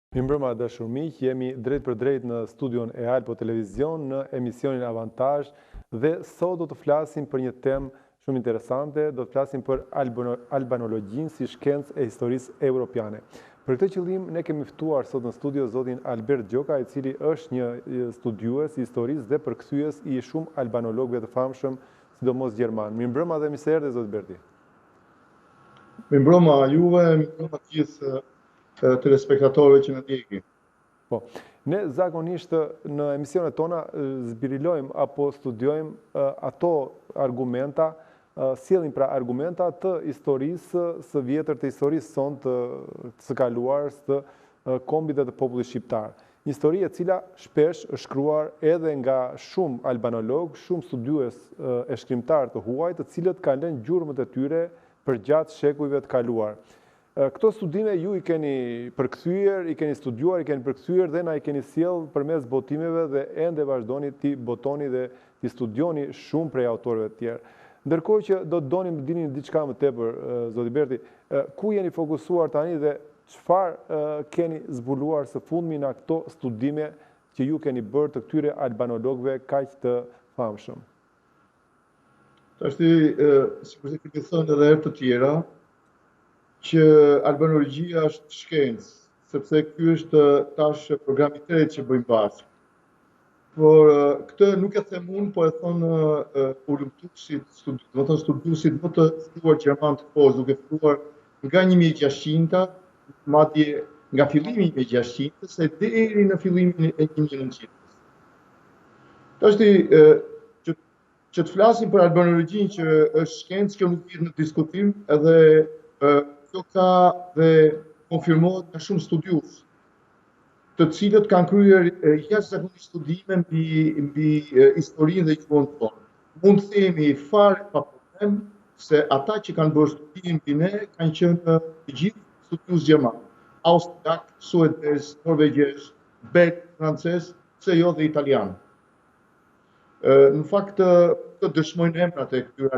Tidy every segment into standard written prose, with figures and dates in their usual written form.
Mirëmbrëma dashur miq, jemi drejt për drejt në studion e Alpo Televizion në emisionin Avantazh dhe sot do të flasim për një temë shumë interesante, do të flasim për albanologjinë si shkencë e historisë europiane. Për këtë qëllim ne kemi ftuar sot në studio zotin Albert Gjoka, i cili është një studiues i historisë dhe përkthyes i shumë albanologëve të famshëm, sidomos gjerman. Mirëmbrëma dhe mirë se erdhi zot Alberti. Mirëmbrëma juve, mirëmbrëma të gjithë telespektatorëve që na ndjekin. Po, ne zakonisht në emisionet tona zbirilojmë apo studiojmë ato argumenta, sjellim pra argumenta të historisë së vjetër, të historisë sonë të së kaluar, të kombit dhe të popullit shqiptar. Një histori e cila shpesh është shkruar edhe nga shumë albanolog, shumë studiues e shkrimtar të huaj, të cilët kanë lënë gjurmët e tyre për gjatë shekujve të kaluar. Këto studime ju i keni përkthyer, i keni studiuar, i keni përkthyer dhe na i keni sjell përmes botimeve dhe ende vazhdoni ti botoni dhe ti studioni shumë prej autorëve të tjerë. Ndërkohë që do të donim të dini diçka më tepër, zoti Berti, ku jeni fokusuar tani dhe çfarë keni zbuluar së fundmi në këto studime që ju keni bërë të këtyre albanologëve kaq të famshëm? Tashti, sikur se keni thënë edhe herë të tjera, që albanologjia është shkencë, sepse ky është tash programi i tretë që bëjmë bashkë. Por këtë nuk e them unë, po e thonë ulëmtuesit, do të thonë studiuesit më të shkruar gjerman të kohës, duke filluar nga 1600-ta, madje nga fillimi i 1600-s deri në fillimin e 1900-s. Tashti, që të flasim për albanologjinë që është shkencë, kjo nuk vjen në diskutim, edhe kjo ka dhe konfirmohet nga shumë studiues, të cilët kanë kryer jashtëzakonisht studime mbi historinë dhe gjuhën tonë. Mund të themi fare pa problem se ata që kanë bërë studimin mbi ne kanë qenë të gjithë studiues gjerman, austriak, suedez, norvegjesh, belg, francez, pse jo dhe italian. Në fakt, të dëshmojnë emrat e këtyre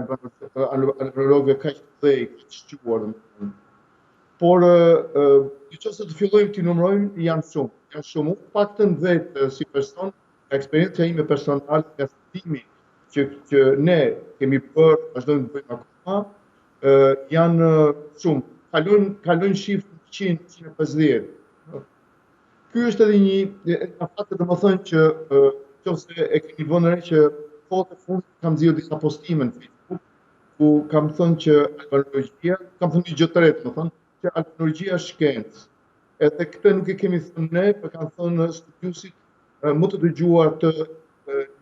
albanologëve kaq të dhej, kaq të shquar. Por, nëse të fillojmë të numërojmë, janë shumë. Unë paktën vetë si person, nga eksperjenca ime personale, nga studimi që ne kemi bërë, vazhdojmë të bëjmë akoma, janë shumë. Kalojnë shifrën 100-150. Ky është edhe një fakt, domethënë që nëse e keni vënë re që kohët e fundit kam nxjerrë disa postime në Facebook, ku kam thënë që albanologjia, kam thënë një gjë të re, domethënë, që albanologjia është shkencë. Edhe këtë nuk e kemi thënë ne, por kanë thënë studiuesit më të dëgjuar të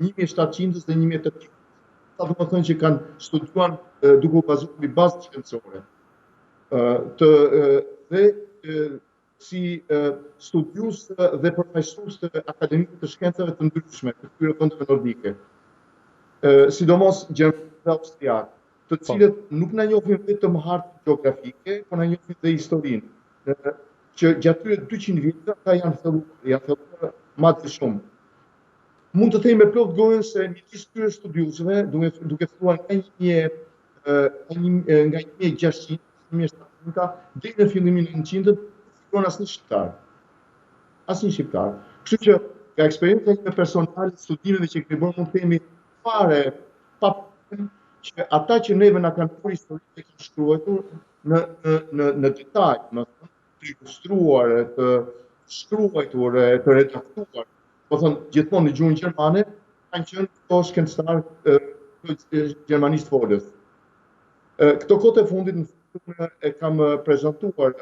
1700-s dhe 1800-s. Ata domethënë që kanë studiuar duke u bazuar mbi bazë shkencore. Si studiues dhe përfaqësues të akademikë të shkencave të ndryshme të këtyre vendeve nordike, sidomos gjermanë dhe austriak, të cilët nuk na njohin vetëm hartë gjeografike, por na njohin dhe historinë, që gjatë tyre 200 vjetëve ata janë filluar madje shumë. Mund të themi me plot gojën se midis këtyre studiuesve, duke filluar nga 1600, 1700 deri në fillimin e 1900-të, asnjë shqiptar. Asnjë shqiptar. Kështu që nga eksperjenca ime personale, studimeve që kemi bërë, mund të themi fare pa problem që ata që neve na kanë bërë historinë e kanë shkruar në detaj, të ilustruar, të shkruar, të redaktuar, do thënë gjithmonë në gjuhën gjermane, kanë qenë këto shkencëtarë gjermanistë folës. Këto kohë të fundit e kam prezantuar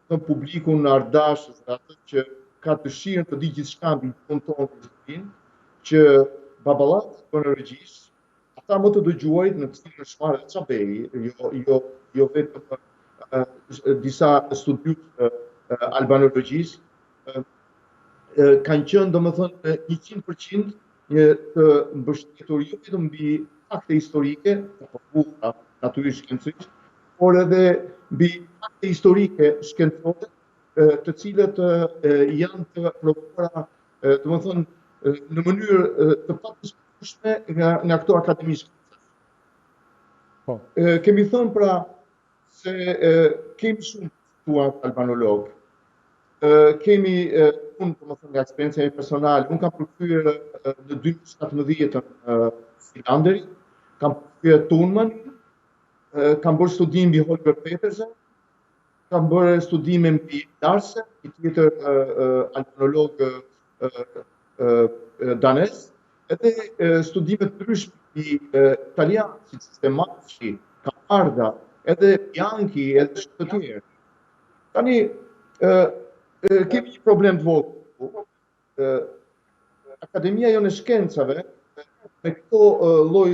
në publikun në ardashës dhe atë që ka dëshirën të di gjithçka mbi gjuhën tonë të historinë, që baballat kronologjisë, ata më të dëgjuarit në të cilën është marrë Çabei, jo vetëm disa studiues albanologjisë, kanë qenë domethënë 100% të mbështetur jo vetëm mbi fakte historike, apo natyrisht shkencërisht, por edhe mbi fakte historike shkencore, të cilët janë të provuara, domethënë në mënyrë të padiskutueshme nga këto akademistë. Kemi thënë pra se kemi shumë tuar albanolog. kemi, unë të më thënë nga eksperiencia e personale, unë kam përkthyer në 2017 Filanderi, kam përkthyer Tunman, kam bërë studim mbi Holger Petersen, kam bërë studime mbi Larsen, i tjetër albanolog danes, edhe studime të ndryshme mbi italian, si Sistemacci, Camarda, edhe Bianchi, edhe shumë të tjerë. Tani, kemi një problem të vogël. Akademia jonë e shkencave me këto lloj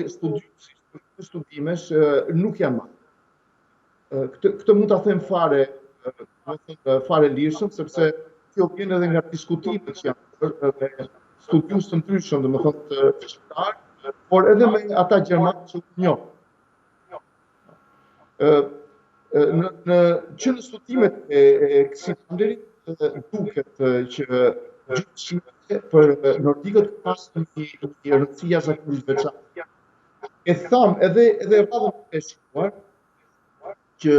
studimesh nuk janë marrë. Këtë mund ta them fare lirshëm, sepse kjo vjen edhe nga diskutimet që janë me studiues të ndryshëm, domethënë të shqiptar, por edhe me ata gjermanë që njoh. Që në studimet e Filanderit duket që gjyqësia për nordikët pas një rëndësi jashtëzakonisht veçantë. E tham edhe radhën e shkuar që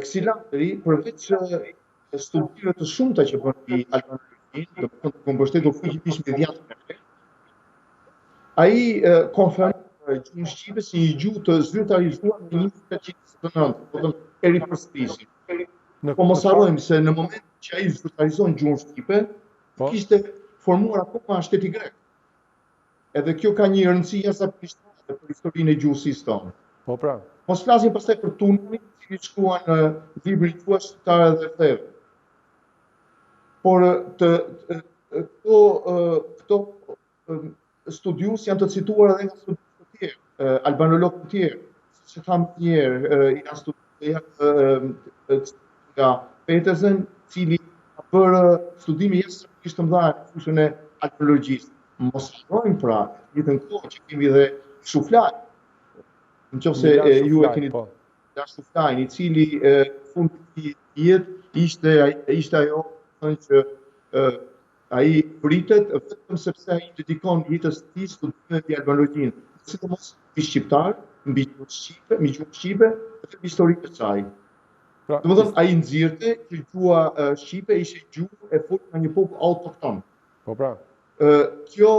Filanderi përveç studimeve të shumta që bën mbi albanologjinë, do të thonë të mbështetur fuqimisht mediatikë, ai konferon gjuhën shqipe si një gjuhë të zyrtarizuar në 1809, do të thonë e ripërsërisin. Po mos harrojmë se në moment që ai zyrtarizon gjuhën shqipe, kishte formuar akoma shteti grek. Edhe kjo ka një rëndësi jashtëzakonisht për historinë e gjuhësisë tonë. Po pra. Mos flasim pastaj për Tunmanin, që shkruan librin tuaj Shqiptarë dhe Thevë. Por këto studiues janë të cituar edhe nga studiues të tjerë, albanologë të tjerë, siç e tham një herë, janë studiuar nga Petersen, cili ka bërë studime jashtëzakonisht të mëdha në fushën e albanologjisë. Mos harrojmë pra, në të njëjtën kohë që kemi edhe Shuflaj, nëse ju e keni Shuflajin, i cili fundi i jetë ishte ajo që ai vritet vetëm sepse ai dedikon jetës së tij studimeve mbi albanologjinë, sidomos mbi shqiptar, mbi gjuhën shqipe, dhe mbi historinë e saj. Domethënë ai nxirrte që gjuha shqipe ishte gjuhë e folur nga një popull autokton. Po pra. Kjo,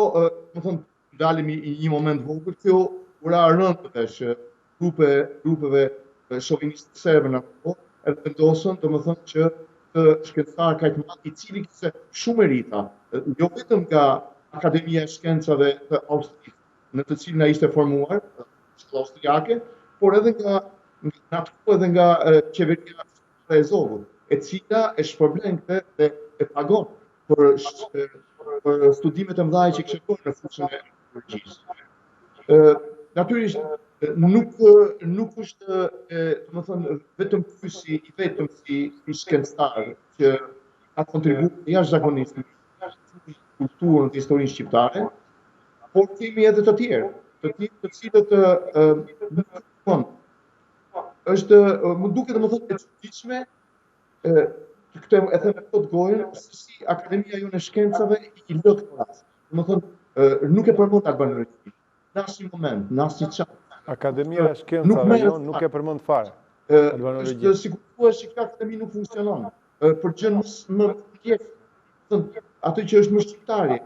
domethënë, dalemi i një moment vogël, kjo ura rënd vesh grupeve shovinistë serbe në ato, edhe vendosën, domethënë që të shkencëtar kaq të madh, i cili kishte shumë merita, jo vetëm nga Akademia e Shkencave të Austrisë, në të cilin ai ishte formuar, austriake, por edhe nga qeveria e Zogut, e cila e shpërblen dhe e pagon për studimet e mëdha që kishte bërë në fushën e arkeologjisë. Natyrisht nuk është, domethënë, vetëm ky si shkencëtar që ka kontribuar jashtëzakonisht në kulturën dhe historinë shqiptare, por kemi edhe të tjerë, të cilët më duket domethënë e çuditshme, këtë e them me plot gojën, si Akademia jonë e Shkencave i lë këtë rast. Domethënë nuk e përmend albanologjinë. Në asnjë moment, në asnjë çast. Akademia e Shkencave jonë nuk e përmend fare. Është sigurisht që kjo akademi nuk funksionon. Për gjë më tjetër, atë që është më shqiptari.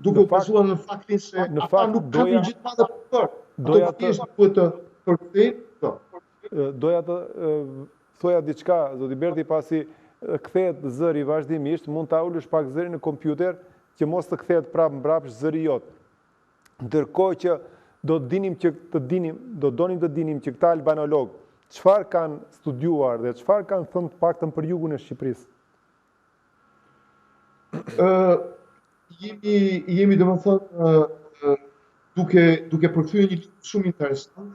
Duke u bazuar në faktin se ata nuk kanë një gjë të madhe për të bërë. Doja të thoja diçka, zoti Berti, pasi kthehet zëri vazhdimisht, mund ta ulësh pak zërin në kompjuter që mos të kthehet prapë mbrapsht zëri jot. Ndërkohë që do donim të dinim që këta albanolog çfarë kanë studiuar dhe çfarë kanë thënë të paktën për jugun e Shqipërisë. Jemi domethënë duke përkthyer një libër shumë interesant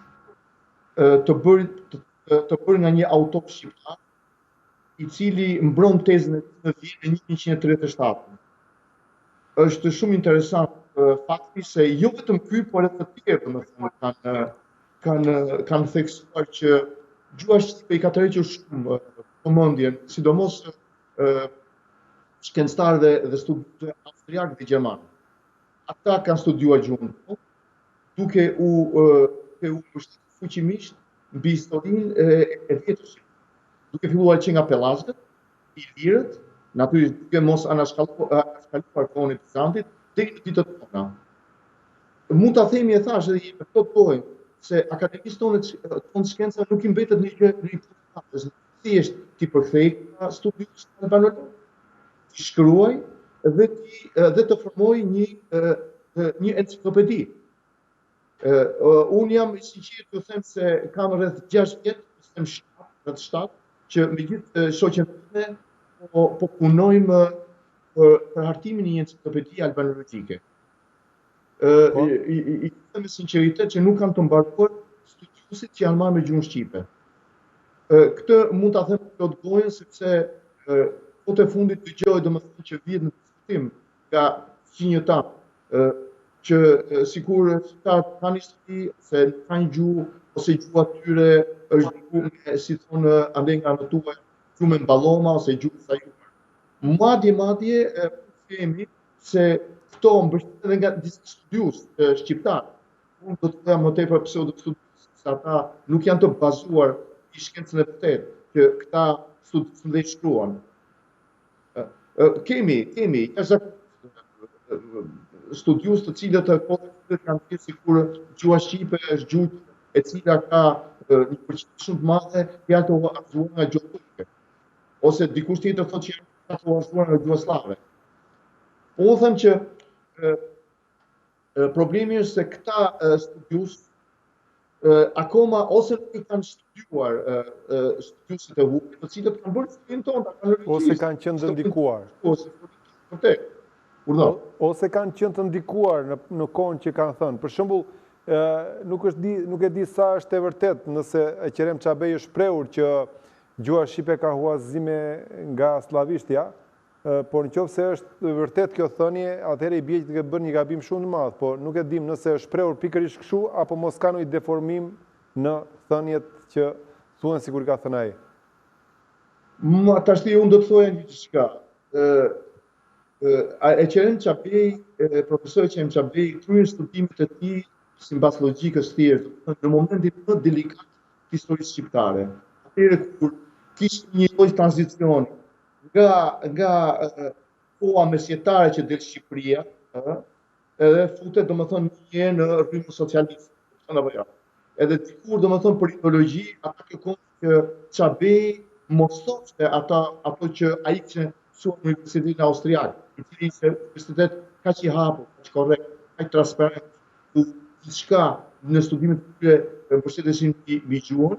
të bërë nga një autor shqiptar, i cili mbron tezën e tij në vitin 1137. Është shumë interesant fakti se jo vetëm ky, por edhe të tjerë domethënë kanë theksuar që gjuha shqipe i ka tërhequr shumë vëmendjen, sidomos shkencëtarë dhe studiuesve austriak dhe gjerman. Ata kanë studiuar gjuhën, duke u mbështetur fuqimisht mbi historinë e vjetër shqipe. duke filluar që nga Pellashkët, Ilirët, natyrisht duke mos anashkaluar kohën e Bizantit, deri në ditët tona. Mund ta themi e thash edhe me këtë kohë se akademistë tonë shkenca nuk i mbetet një gjë në importancë, thjesht ti përkthej studios albanolog, ti shkruaj dhe të formoj një enciklopedi. Unë jam i sinqert të them se kam rreth 6 vjet, them 7, që me gjithë shoqen time po punojmë për hartimin e një enciklopedie albanologjike. I them me sinqeritet që nuk kam të mbaruar studiusit që janë marrë me gjuhën shqipe. Këtë mund ta them plot gojën sepse kohët e fundit dëgjoj domethënë që vjen në diskutim nga sinjëta që sikur kanë histori se nuk kanë gjuhë ose gjuha tyre është gjuhë si thonë ande nga në tuaj gjuhë me mballoma ose gjuhë sajuar. Madje themi se këto mbështeten nga disa studius shqiptar. Unë do të them më tepër pseudo-studius, se ata nuk janë të bazuar në shkencën e vërtetë, që këta studius dhe shkruan. Kemi studius të cilët kanë thënë sikur gjuha shqipe është gjuhë e cila ka një përqindje shumë të madhe fjalë të afruar nga gjuha turke. Ose dikush tjetër thotë që janë të afruar nga gjuha slave. Unë them që problemi është se këta studius akoma ose nuk i kanë studiuar studiusit e huaj, të cilët kanë bërë studiin tonë, ose kanë qenë të ndikuar. Ose kanë qenë të ndikuar në kohën që kanë thënë. Për shembull, nuk e di sa është e vërtet nëse Kerem Çabej është shprehur që gjuha shqipe ka huazime nga slavishtja, por nëse është vërtet kjo thënie, atëherë i bie që ke bërë një gabim shumë të madh, por nuk e dim nëse është shprehur pikërisht kështu apo mos ka ndonjë deformim në thëniet që thuhen sikur ka thënë ai. Tash unë do të thoja një diçka. Kerem Çabej, profesori Kerem Çabej kryen studimet e tij sipas logjikës thjesht në momentin më delikat të historisë shqiptare. Atëherë kur kishte një lloj tranzicioni nga koha mesjetare që del Shqipëria, edhe futet domethënë një në rrymë socialiste, apo jo. Edhe dikur domethënë për ideologji ata kërkon që Çabej mos thoshte ato që ai kishte mësuar në Universitetin Austriak, i cili ishte universitet kaq i hapur, kaq korrekt, kaq transparent, ku diçka në studimet e tyre mbështeteshin mbi gjuhën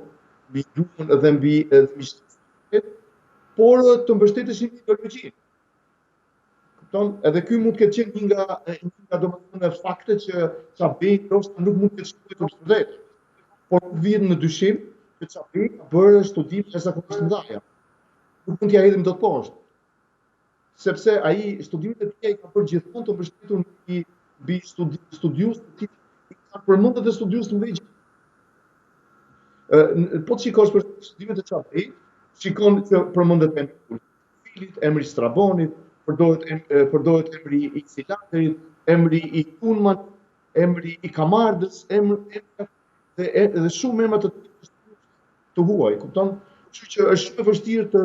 dhe mbi shtetësinë, por të mbështeteshin në ideologji. Kupton? Edhe ky mund të ketë qenë një nga domethënë faktet që Çabej ndoshta nuk mund të shkruajë për vërtet. Por vjen në dyshim që Çabej ka bërë studime jashtëzakonisht të mëdha. Nuk mund t'ia hedhim dot poshtë. Sepse ai studimet e tij ka bërë gjithmonë të mbështetur mbi studius të tij, kanë përmendur edhe studius të mëdhenj. Po të shikosh për studimet e Çabej, shikon që përmendet emri Filit, emri Strabonit, përdoret emri i Xilanderit, emri i Kunman, emri i Kamardës, dhe shumë emra të huaj, kupton? Kështu që është shumë e vështirë të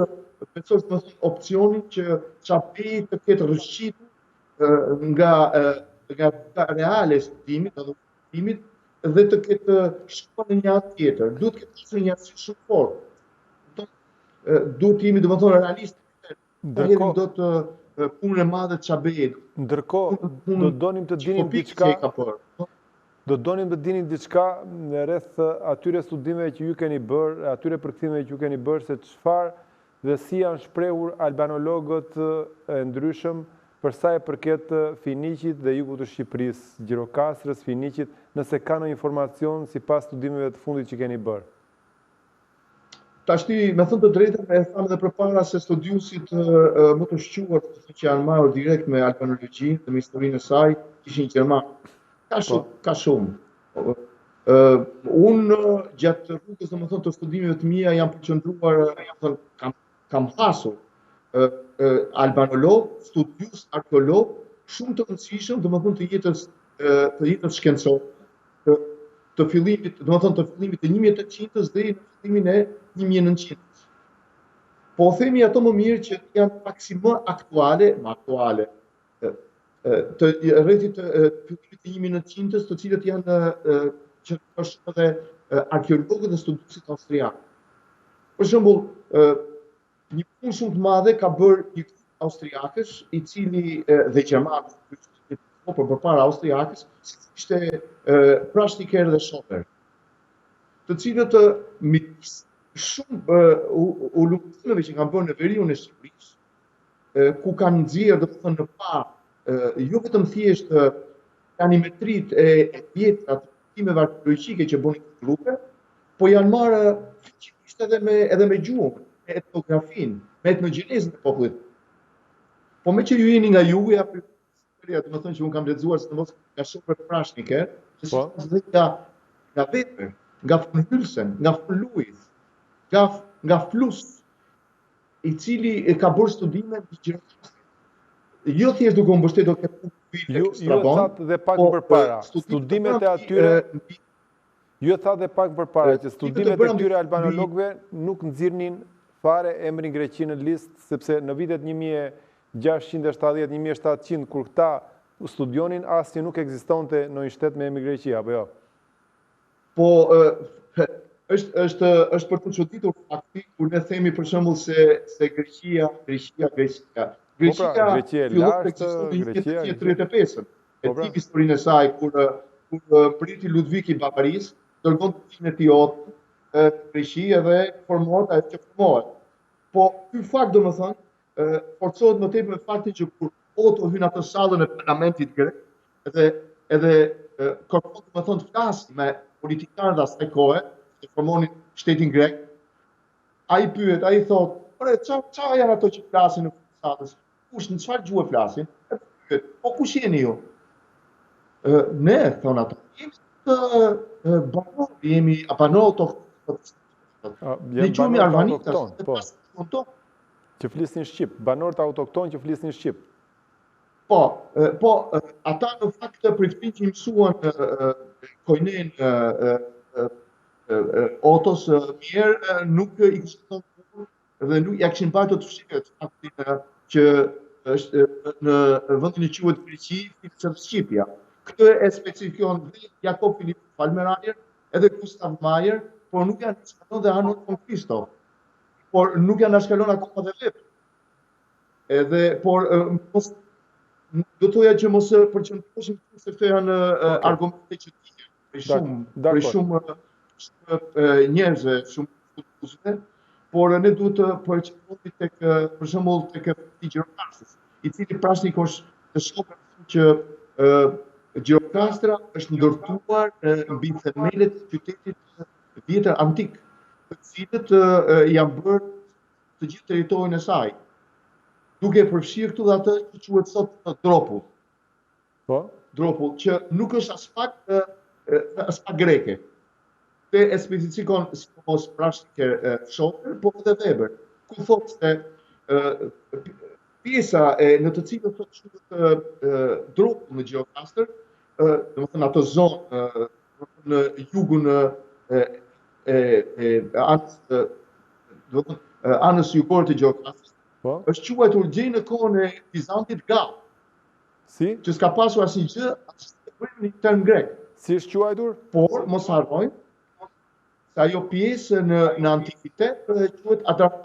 pensosh domethënë opsionin që Çabej të ketë rrëshqitur nga reale studimit dhe të ketë shkuar në një anë tjetër. Duhet të ketë një arsye shumë fortë. Duhet të jemi domethënë realistë. Ndërkohë do të punën e madhe të Çabejit. Ndërkohë do donim të dinim diçka. Do donim të dinim diçka rreth atyre studimeve që ju keni bërë, atyre përkthimeve që ju keni bërë, se çfarë dhe si janë shprehur albanologët e ndryshëm për sa e përket Finiqit dhe jugut të Shqipërisë, Gjirokastrës, Finiqit, nëse ka ndonjë informacion sipas studimeve të fundit që keni bërë. Tashti, me thënë të drejtën, e thamë edhe përpara se studiusit më të shquar që janë marrë direkt me albanologjinë dhe me historinë e saj, ishin gjermanë. Ka shumë. Unë gjatë rrugës domethënë të studimeve të mia jam përqendruar, kam hasur albanolog, studius arkeolog, shumë të rëndësishëm, domethënë të jetës shkencore, të fillimit të 1800-s deri në fillimin e 1900-s. Po themi ato më mirë që janë paksi më aktuale, të rrethit fillimit të 1900-s, të cilët janë që është edhe arkeologët dhe studiuesit austriak. Për shembull, një punë shumë të madhe ka bërë një grup austriakësh, i cili dhe gjermanë, por përpara austriakës, ishte Prashniker dhe Schotter, të cilët midis shumë ulumtimeve që kanë bërë në veriun e Shqipërisë, ku kanë nxjerrë, domethënë në parë, jo vetëm thjesht planimetritë e vjetra të kuptimeve arkeologjike që bënin këto grupe, po janë marrë fuqimisht edhe me gjuhën, me etnografinë, me etnogjenezën e popullit. Po me që ju jeni nga jugu, ja domethënë që unë kam lexuar sidomos nga Schotter Prashniker, që është nga Weber, nga von Hülsen, nga von Lewis, nga Fluss, i cili ka bërë studime në gjeografisë. Jo thjesht duke u mbështetur tek ju thatë dhe pak përpara, studimet e atyre ju thatë dhe pak përpara që studimet e këtyre albanologëve nuk nxirrnin fare emrin Greqi në listë, sepse në vitet 1670-1700 kur këta studionin, asnjë nuk ekzistonte në një shtet me emrin Greqi, apo jo? Po është për të çuditur fakti kur ne themi për shembull se Greqia Greqia e lashtë, Greqia e 1935-ën. E di historinë e saj kur priti Ludvik i Bavarisë dërgon të Etiop në Greqi dhe formohet ajo që formohet. Po ky fakt domethënë forcohet më tepër me faktin që kur Otto hyn atë sallën e parlamentit grek edhe kërkon domethënë të flasë me politikanët e asaj kohe që formonin shtetin grek, ai thot, "Ore, çfarë janë ato që flasin në sallës? Kush në çfarë gjuhë flasin?" Po kush jeni ju? Ne, thonë ato, jemi banor autoktonë. Ne quhemi arvanitas, që flisnin shqip, banorët autoktonë që flisnin shqip. Po, ata në fakt pritpin që mësuan Koinen Otos mirë, nuk i kishin thënë dhe nuk ja kishin bërë të fshirët faktin që është në vendin e quhet Greqi, flisë shqipja. Këtë e specifikon dhe Jakob Filip Falmerajer, edhe Gustav Mayer, por nuk janë shkallon dhe Arnold von Christoph, por nuk janë shkallon akoma dhe Weber. Por do thoja që mos përqendroheshim se këto janë argumente që për shumë njerëzve, shumë studioze, por ne duhet të përqendrohemi tek për shembull tek Gjirokastri, i cili Prashnikov të shkopën që Gjirokastra është ndërtuar mbi themelet e qytetit vjetër antik, të cilët janë bërë të gjithë territorin e saj, duke përfshirë këtu dhe atë që quhet sot Dropull. Dropull, që nuk është as pak greke. Te e specifikon sidomos Prashniker Schotter, po edhe Weber, ku thotë se pjesa në të cilën thotë quhet Dropull në Gjirokastër, domethënë ato zonë në jugun anës jugore të Gjokastrës, është quajtur gjej në kohën e Bizantit Gall. Si? Që s'ka pasur asnjë gjë, as një term grek. Si është quajtur? Por mos harrojmë se ajo pjesë në antikitet quhet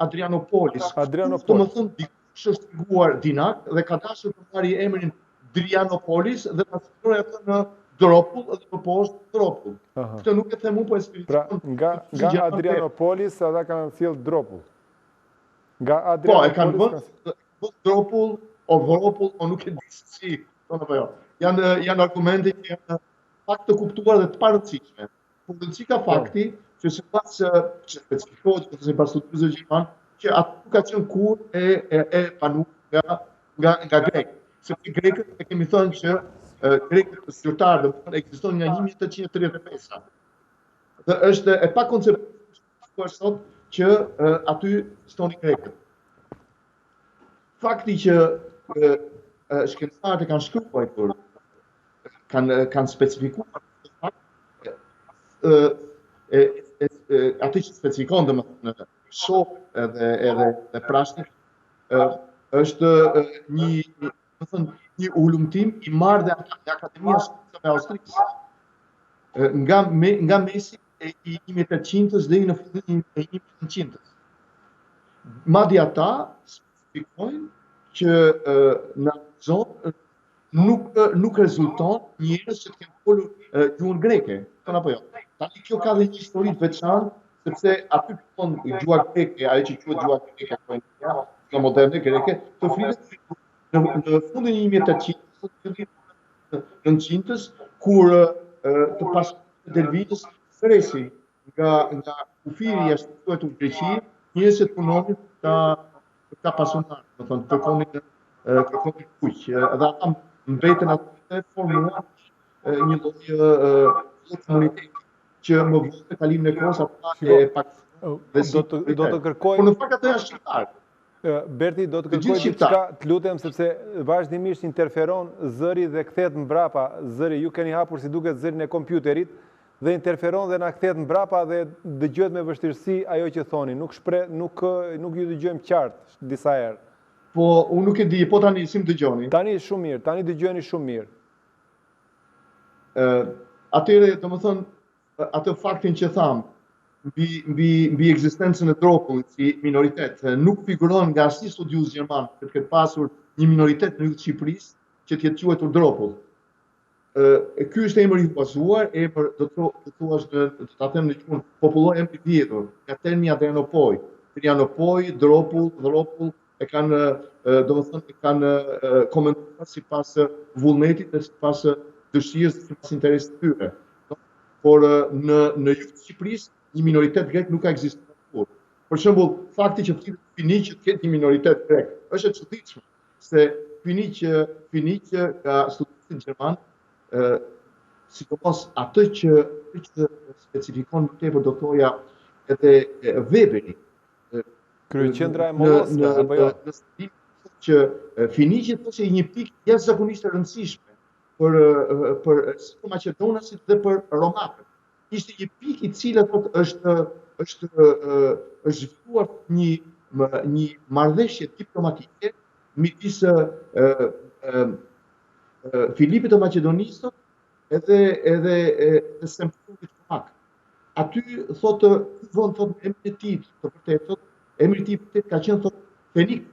Adrianopolis. Domethënë dikush është treguar Dinak dhe ka dashur të marrë emrin Drianopolis dhe ta shkruaj atë në Dropull dhe më poshtë Dropull. Këtë nuk e them unë, po e specifikon. Pra, nga Adrianopolis ata kanë sjellë Dropull. Nga Po, e kanë vënë Dropull, Ovropull, o nuk e di si, thonë apo jo. Janë argumente që janë fakt të kuptuar dhe të parëndësishme. Por rëndësi ka fakti që sipas që specifikohet sipas studiuesve gjerman, që aty ka qenë kur e panuar nga grek. Sepse grekët e kemi thënë që grekët zyrtarë domethënë ekzistojnë nga 1835. Dhe është e pakonceptuar sot që aty ekzistonin grekët. Fakti që shkencëtarët e kanë shkruar, kanë specifikuar atë që specifikon domethënë shok edhe prashnik, është një ullumtim I marrë dhe Akademia Shkencave Austrisë. Nga mesi I 1800-s deri në fillimin e 1900-s. Madje ata specifikojnë që në zonë nuk rezulton njerëz që të kenë folur gjuhën greke, apo jo. Tani kjo ka dhe një histori të veçantë, sepse aty fillon gjuha greke, ajo që quhet gjuha greke apo gjuha moderne greke, të flitet në fundin e 1800-s, në 900-s, kur të pasurit Dervitës fresi nga kufiri jashtë shtuar Greqi, njerëz që punonin ta pasunar, do thonë kërkonin kuq. Dhe ata mbetën aty formuan një lloj komuniteti që më vonë kalimin e kohës ata e pak do të kërkoj. Por në fakt ato janë shqiptarë. Berti, do të kërkoj diçka, të lutem, sepse vazhdimisht interferon zëri dhe kthehet mbrapa zëri. Ju keni hapur si duket zërin e kompjuterit dhe interferon dhe na kthehet mbrapa dhe dëgjohet me vështirësi ajo që thoni. Nuk ju dëgjojmë qartë disa herë. Po, unë nuk e di, po tani si më dëgjoni? Tani shumë mirë, tani dëgjoni shumë mirë. Atëre, domethënë, atë faktin që tham, mbi ekzistencën e dropullit si minoritet, nuk figuron nga asnjë studius gjerman që të ketë pasur një minoritet në jug të Shqipërisë që të jetë quajtur dropull. Ky është emër I bazuar, emër do të thuash do ta them në gjuhën popullore emër I vjedhur, nga termi adrianopoj. Adrianopoj, dropull e kanë domethënë kanë komentuar sipas vullnetit dhe sipas dëshirës dhe sipas interesit të tyre. Por në jug të Shqipërisë një minoritet grek nuk ka ekzistuar kurrë. Për shembull, fakti që flitet Finiq të ketë një minoritet grek është e çuditshme, se Finiq ka studiuar gjerman, sidomos atë që specifikon më tepër do thoja edhe Weberi. Kryeqendra e Mollosve apo jo? Në studim që Finiqi thoshte një pikë jashtëzakonisht e rëndësishme për Maqedonasit dhe për romakët. Ishte një pikë I cila është zhvilluar një marrëdhënie diplomatike midis Filipit të Maqedonisë edhe Sempronis romak. Aty thotë emri I tij, të vërtetë thotë emri I tij vërtet ka qenë thotë Fenik.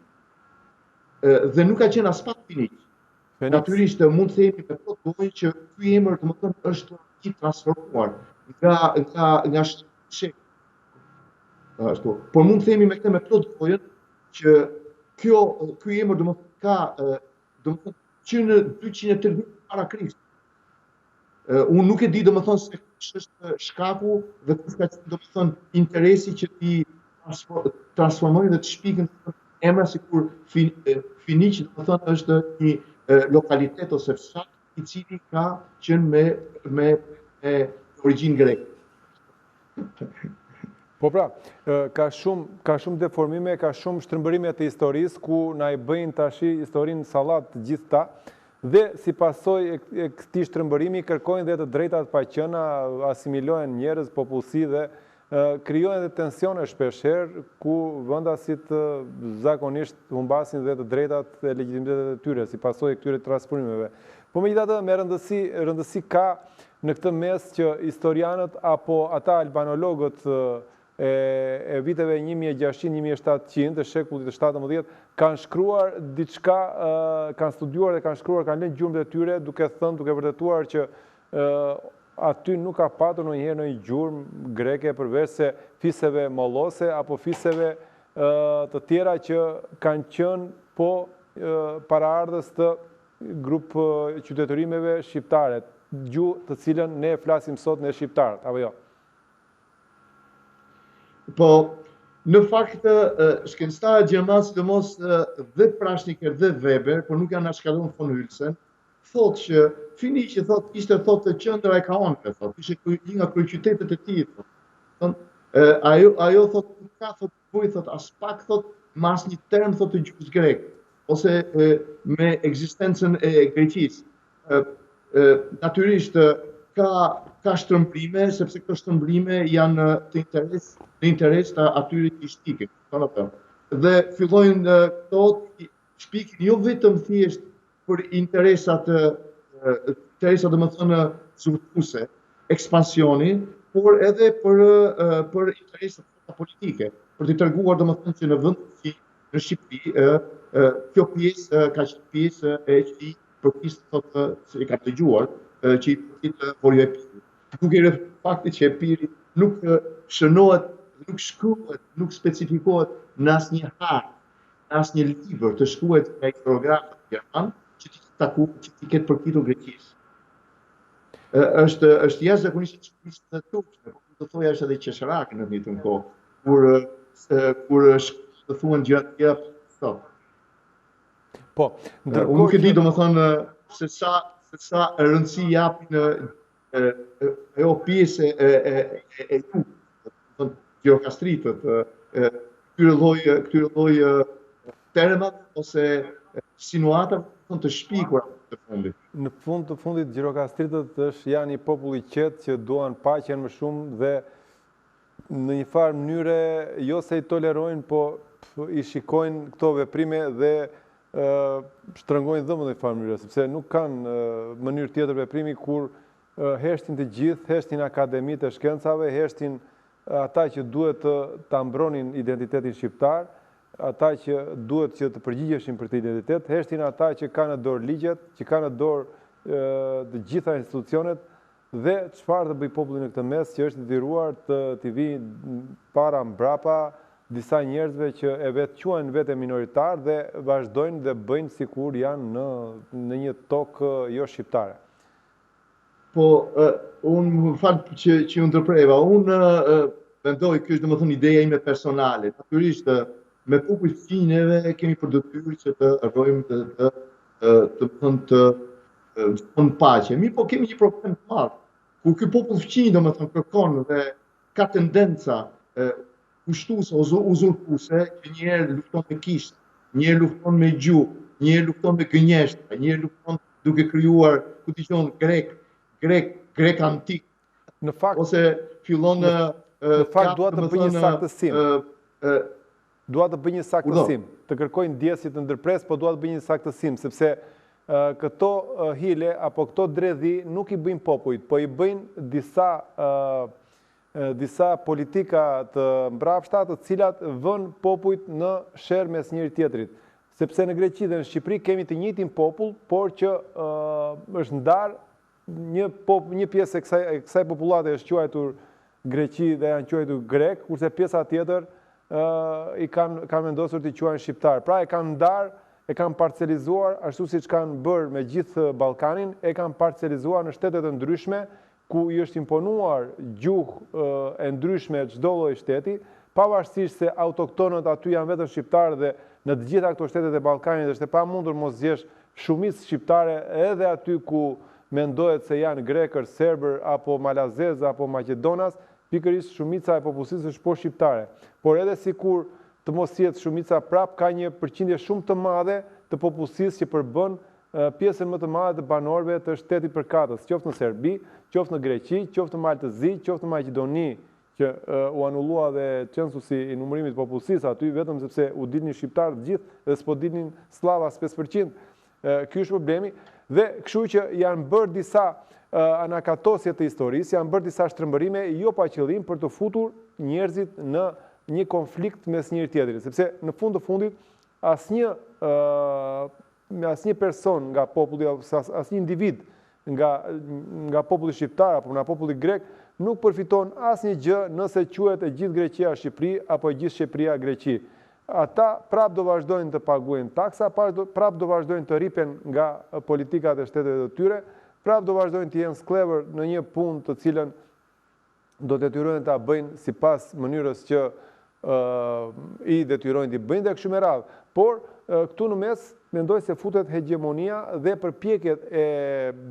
Dhe nuk ka qenë as pak Finiq. Natyrisht mund të themi me plot gojë që ky emër domethënë është I transformuar nga shek. Ashtu. Por mund të themi me këtë me plot gojën që ky emër domethënë ka domethënë që në 230 para Kristit. Unë nuk e di domethënë se kush është shkaku dhe kush ka qenë domethënë interesi që ti transformojnë dhe të shpikën emra sikur Finiq domethënë është një lokalitet ose fshat I cili ka qenë me origjinë greke. Po pra, ka shumë deformime, ka shumë shtrëmbërime të historisë ku na I bëjnë tashi historinë sallat të gjithta dhe si pasojë e këtij shtrëmbërimi kërkojnë dhe të drejtat paqëna, asimilohen njerëz, popullsi dhe krijojnë edhe tensione shpeshherë ku vendasit zakonisht humbasin dhe të drejtat e legitimitetet e tyre si pasojë e këtyre transformimeve. Po megjithatë me rëndësi ka në këtë mes që historianët apo ata albanologët e viteve 1600-1700 të shekullit të 17 kanë shkruar diçka, kanë studiuar dhe kanë shkruar, kanë lënë gjurmët e tyre duke thënë, duke vërtetuar që aty nuk ka patur ndonjëherë një gjurmë greke përveç se fiseve mollose apo fiseve të tjera që kanë qenë po paraardhës të grup qytetërimeve shqiptare, gjuhë të cilën ne flasim sot ne shqiptarët, apo jo? Po, në fakt shkencëtarët gjermanë, sidomos dhe Prashniker dhe Weber, por nuk janë shkallon von Hülsen, thotë që Finiqi ishte thotë qendra e kaonëve, thotë, ishte një nga kryeqytetet e tij, thotë. Ajo thotë nuk ka thotë as pak thotë me asnjë term thotë të gjuhës greke ose me ekzistencën e Greqisë. Natyrisht ka ka shtrëmbrime, sepse këto shtrëmbrime janë të interes të atyre që i shtikin. Dhe fillojnë këto të shpikin jo vetëm thjesht për interesat më thënë zyrtuse, ekspansioni, por edhe për interesat politike, për të treguar domethënë që në vendet si në Shqipëri, kjo pjesë ka qenë pjesë e që i përkisë thotë se i ka dëgjuar, që i përkisë Vojë Epiri. Duke rreth faktit që Epiri nuk shënohet, nuk shkruhet, nuk specifikohet në asnjë hartë, në asnjë libër të shkruhet nga historiografët gjerman që ti ketë përkitur Greqisë. Është jashtëzakonisht e turqe, por do thoya është edhe qesharake në një kohë, kur të thuhen gjëra të tjera sot. Po, unë nuk e di domethënë se sa rëndësi japin ajo pjesë e gjirokastritët, këtyre lloj termat ose sinuatave të shpikura të fundit. Në fund të fundit gjirokastritët janë një popull i qetë që duan paqen më shumë dhe në një farë mënyre jo se i tolerojnë, po i shikojnë këto veprime dhe shtrëngojnë dhëmën në një farë mënyre, sepse nuk kanë mënyrë tjetër veprimi kur heshtin të gjithë, heshtin akademit e shkencave, heshtin ata që duhet të mbronin identitetin shqiptar, ata që duhet që të përgjigjeshin për të identitet, heshtin ata që kanë në dorë ligjet, që kanë në dorë të gjitha institucionet, dhe çfarë të bëj populli në këtë mes që është detyruar të vinë para mbrapa disa njerëzve që e vetë quajnë vete minoritar dhe vazhdojnë dhe bëjnë sikur janë në një tokë jo shqiptare. Po, unë më falë që ju ndërpreva, unë mendoj kjo është domethënë ideja ime personale. Natyrisht me popull fëmijëve kemi për detyrë që të rrojmë të paqe. Mi po kemi një problem të madh. Kur ky popull fëmijë domethënë kërkon dhe ka tendenca kushtuese ose uzurpuese, që njëherë lufton me kishë, njëherë lufton me gjuhë, njëherë lufton me gënjeshtra, njëherë lufton duke krijuar, ku ti thon grek antik. Në fakt, ose fillon në fakt dua të bëj një saktësim. Dua të bëj një saktësim. Të kërkoj ndjesë të ndërpres, po dua të bëj një saktësim, sepse këto hile apo këto dredhi nuk i bëjnë popujt, po i bëjnë disa politika të mbrapshta të cilat vën popujt në sherr mes njëri tjetrit. Sepse në Greqi dhe në Shqipëri kemi të njëjtin popull, por që është ndarë një pjesë e kësaj popullate është quajtur Greqi dhe janë quajtur grek, kurse pjesa tjetër i kanë vendosur të quajnë shqiptar. Pra e kanë ndarë, e kanë parcelizuar, ashtu siç kanë bërë me gjithë Ballkanin, e kanë parcelizuar në shtete të ndryshme, ku i është imponuar gjuhë e ndryshme çdo lloj shteti, pavarësisht se autoktonët aty janë vetëm shqiptarë dhe në të gjitha këto shtetet e Ballkanit është e pamundur mos gjesh shumicë shqiptare edhe aty ku mendohet se janë grekër, serbër apo malazez apo maqedonas, pikërisht shumica e popullsisë është po shqiptare. Por edhe sikur të mos jetë shumica, prap ka një përqindje shumë të madhe të popullsisë që përbën pjesën më të madhe të banorëve të shtetit përkatës, qoftë në Serbi, qoftë në Greqi, qoftë në Maltëzi, qoftë në Maqedoni, që u anullua dhe censusi i numërimit të popullsisë aty vetëm sepse u dilnin shqiptarë të gjithë dhe s'po dilnin slavas 5%. Ky është problemi dhe kështu që janë bërë disa anakatosje të historisë, janë bërë disa shtrëmbërime jo pa qëllim për të futur njerëzit në një konflikt mes njëri tjetrit, sepse në fund të fundit asnjë person nga populli, asnjë individ nga populli shqiptar apo nga populli grek nuk përfiton asnjë gjë nëse quhet e gjithë Greqia Shqipëri apo e gjithë Shqipëria Greqi. Ata prap do vazhdojnë të paguajnë taksa, prap do vazhdojnë të ripen nga politikat e shteteve të tyre, prap do vazhdojnë të jenë sklever në një punë të cilën do detyrojnë ta bëjnë sipas mënyrës që i detyrojnë të bëjnë dhe kështu me radhë. Por këtu në mes mendoj se futet hegemonia dhe përpjekjet e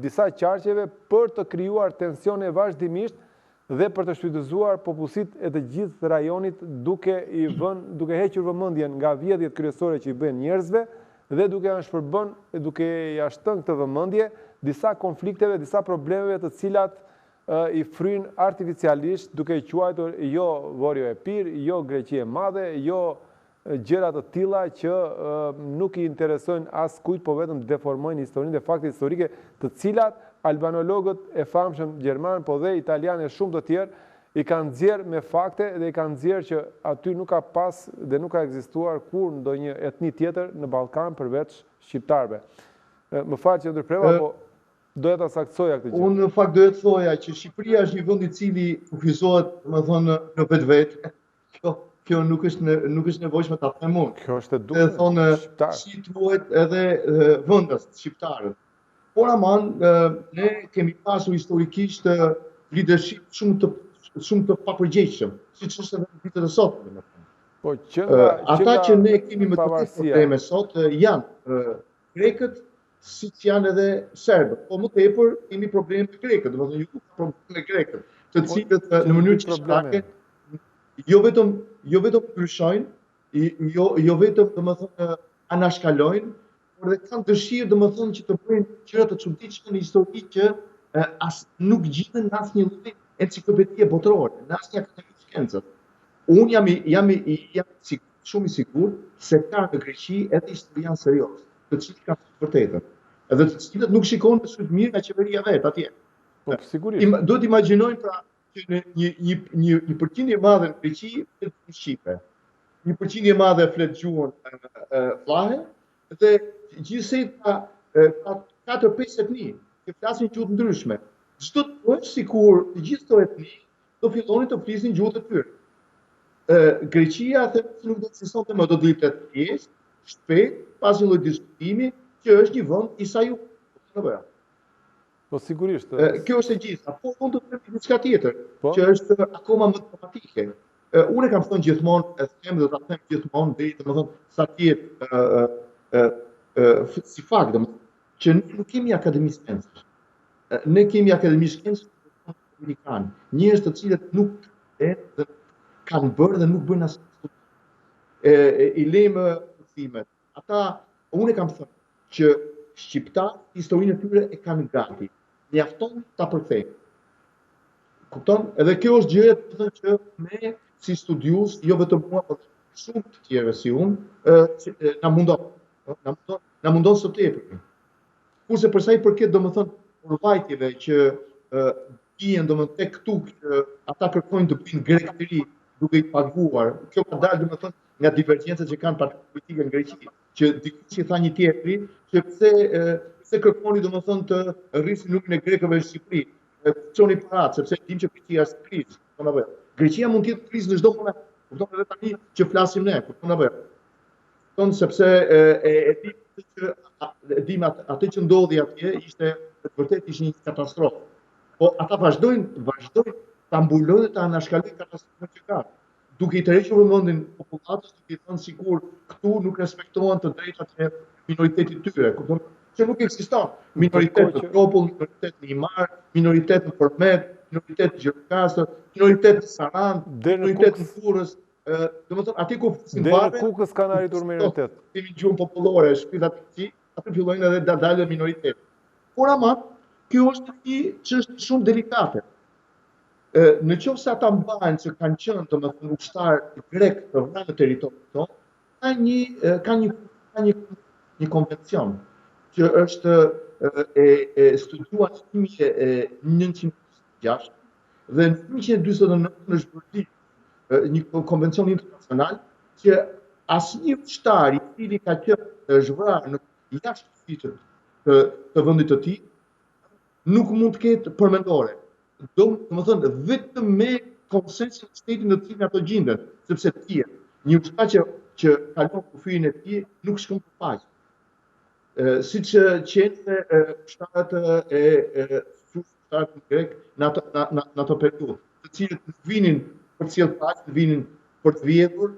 disa qarqeve për të krijuar tensione vazhdimisht dhe për të shfrytëzuar popullsitë e të gjithë rajonit duke hequr vëmendjen nga vjedhjet kryesore që i bëjnë njerëzve dhe duke ja shtënë këtë vëmendje disa konflikteve, disa problemeve të cilat i fryn artificialisht duke quajtur jo Vorjo e Pir, jo Greqi e Madhe, jo gjëra të tilla që nuk i interesojnë as kujt, po vetëm deformojnë historinë dhe fakte historike, të cilat albanologët e famshëm gjerman, po dhe italianë e shumë të tjerë i kanë nxjerrë me fakte dhe i kanë nxjerrë që aty nuk ka pas dhe nuk ka ekzistuar kur ndonjë etni tjetër në Ballkan përveç shqiptarëve. Më fal që ndërpreva, po doja ta saktoja këtë gjë. Unë në fakt doja të thoja që Shqipëria është një vend i cili kufizohet, domethënë, në vetvete. Kjo nuk është nevojshme ta them unë. Kjo është e Dhe duhur. thonë si thuhet edhe vendas shqiptarët. Por aman, ne kemi pasur historikisht leadership shumë të papërgjegjshëm, siç është edhe në vitet e sotme. Po Ata që ne kemi më të probleme sot janë grekët, siç janë edhe serbët. Po më tepër kemi probleme me grekët, domethënë ju ka probleme me grekët, të cilët në mënyrë çështake jo vetëm ndryshojnë, jo vetëm domethënë anashkalojnë, por dhe kanë dëshirë domethënë që të bëjnë gjëra të çuditshme në histori që as nuk gjiten në asnjë lloj enciklopedie botërore, në asnjë akademi shkencës. Unë jam shumë i sigurt se ka në Greqi edhe historianë serioz, të cilët kanë të vërtetën, edhe të cilët nuk shikojnë me sy të mirë nga qeveria vet atje. Po sigurisht. Do të imagjinojnë pra që një përqindje e madhe në Greqi flet shqipe. Një përqindje e madhe flet gjuhën vlahe dhe gjithsej ka 4-5 etni që flasin gjuhë të ndryshme. Çdo të bëhet sikur të gjithë këto etni do fillonin të flisin gjuhët e tyre. Greqia nuk do të ekzistonte më, do të ishte thjesht, shpejt, pas një lloj diskutimi që është një vend i saj. Po sigurisht. Kjo është e gjitha, po mund të them diçka tjetër, që është akoma më dramatike. Unë kam thënë gjithmonë, e them dhe ta them gjithmonë deri domethënë sa të jetë si fakt, domethënë që ne nuk kemi akademi shkencësh. Ne kemi akademi shkencësh amerikanë, njerëz të cilët nuk dhe kanë bërë dhe nuk bëjnë asnjë studi. I lejmë përkthimet. Ata, unë kam thënë që shqiptarët historinë e tyre e kanë gati. Mjafton ta përkthejnë. Kupton? Edhe kjo është gjëja të thënë që ne si studiues, jo vetëm mua, por shumë të tjerë si unë, na mundon së tepër. Kurse për sa i përket domethënë përvajtjeve që bien domethënë tek këtu që ata kërkojnë të bëjnë grek të ri duke i paguar. Kjo ka dalë domethënë nga divergjencët që kanë partitë politike në Greqi, që dikush i tha një tjetri që pse kërkoni domethënë të rrisin numrin e grekëve në Shqipëri. Çoni paratë, sepse dim që Greqia është krizë. Greqia mund të jetë krizë në çdo moment. Kupton edhe tani që flasim ne, kupton apo? Kupton sepse dim atë që ndodhi atje ishte vërtet ishte një katastrofë. Po ata vazhdojnë ta mbulojnë ta anashkalojnë katastrofën që ka. Duke i tërhequr vëmendjen popullatës, duke i thënë sikur këtu nuk respektohen të drejtat e minoritetit tyre, kupton? Që nuk ekziston. Minoritet në Popull, minoritet në Imar, minoritet në Përmet, minoritet në Gjirokastër, minoritet në Sarandë, minoritet në Durrës. Domethënë aty ku flisin varë, deri Kukës kanë arritur minoritet. Kemi gjuhën popullore, shpirtat e këtij, aty fillojnë edhe dalë minoritet. Por ama, kjo është një çështje shumë delikate. Në qoftë se ata mbahen që kanë qenë domethënë ushtarë grek të vrarë në territorin tonë, ka një konvencion që është studiuar në 1906 dhe në 1949 është bërë një konvencion internacional që asnjë ushtar i cili ka qenë zhvrarë në jashtë kufitit të vendit të tij nuk mund të ketë përmendore. Domethënë vetëm me konsensin e shtetit në të cilin ato gjenden, sepse të tjerë, një ushtar që kalon kufirin e tij nuk shkon për paqe. Siç qenë ushtarët grek në ato periudhë, të cilët vinin për të sjellë paqe, vinin për të vjedhur,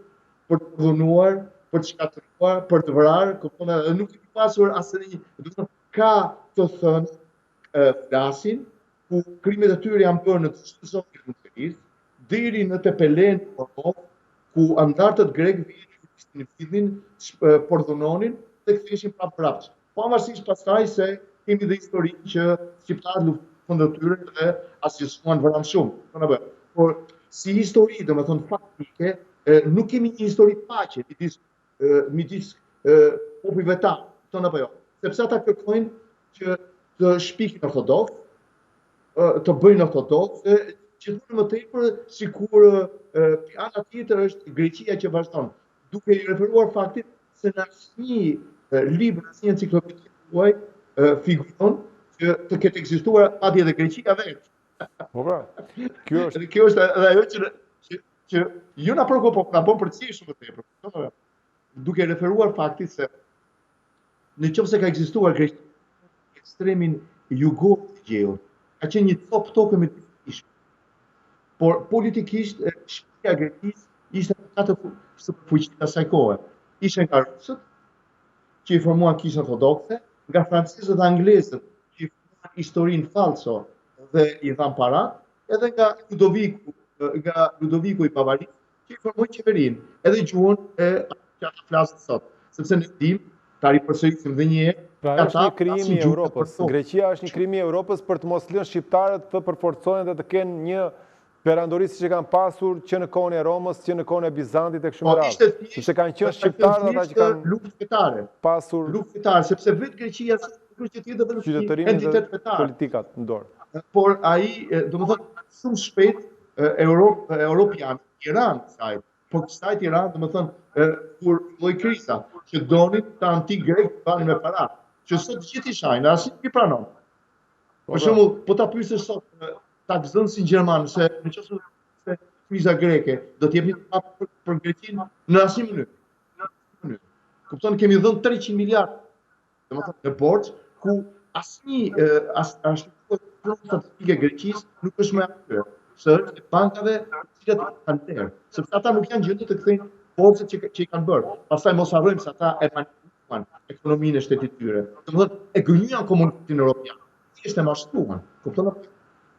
për të dhunuar, për të shkatëruar, për të vrarë, kupton, nuk i pasur asnjë, domethënë ka të thënë flasin ku krimet e tyre janë bërë në të gjithë zonat e Shqipërisë, deri në Tepelen, ku antarët grek vidhin, pordhunonin dhe ktheheshin prapë. Pavarësisht pastaj se kemi dhe historinë që shqiptarët fundë të tyre dhe asgjësuan vëran shumë. Por si histori, domethënë faktike, nuk kemi një histori paqe midis popujve tanë, thonë apo jo. Sepse ata kërkojnë që të shpikin ortodoks, të bëjnë ortodoks, gjithmonë më tepër sikur ana tjetër është Greqia që vazhdon, duke i referuar faktit se në asnjë libër, asnjë enciklopedi tuaj figuron që të ketë ekzistuar madje edhe Greqia vetë. Po pra, kjo është edhe ajo që ju na prekupon, na bën përcjell shumë të tepër. Duke referuar faktit se në qoftë se ka ekzistuar Greqia, ekstremin jugor të gjeut, ka qenë një copë tokë me ishë. Por politikisht, shpia Greqisë ishte në fuqitë asaj kohe. Ishte nga rusët, që i formuan Kishën Ortodokse, nga francezët dhe anglezët, që i formuan historinë falso dhe i dhan para, edhe nga Ludoviku i Bavarisë, që i formoi qeverinë, edhe gjuhën që ata flasin sot. Sepse ne dimë, ta ripërsërisim edhe një herë, pra është një krijim i Europës. Greqia është një krijim i Europës për të mos lënë shqiptarët të përforcojnë dhe të kenë një perandori siç e kanë pasur që në kohën e Romës, që në kohën e Bizantit e kështu me radhë. Sepse kanë qenë shqiptarët ata që kanë luftë fetare. Pasur luftë fetare, sepse vetë Greqia është që tjetë vetëm entitet fetar. Politikat në dorë. Por ai, domethënë, shumë shpejt europian, Iran kësaj, por kësaj Iran, domethënë, kur lloj kriza, që donin të antik grek të banin me para, që sot gjithë i shajnë, asnjë i pranon. Për shembull, po ta pyesësh sot takzënësin gjerman se nëse kriza greke do të jepni për Greqinë në asnjë mënyrë. Kupton, kemi dhënë 300 miliardë, domethënë në borxh ku asnjë statistike Greqisë nuk është më aty. Se është bankave të cilat kanë terë, sepse ata nuk janë gjendje të kthejnë borxhet që i kanë bërë. Pastaj mos harrojmë se ata e manipuluan ekonominë e shtetit tyre. Domethënë e gënjyan komunitetin evropian. Thjesht e mashtruan. Kupton?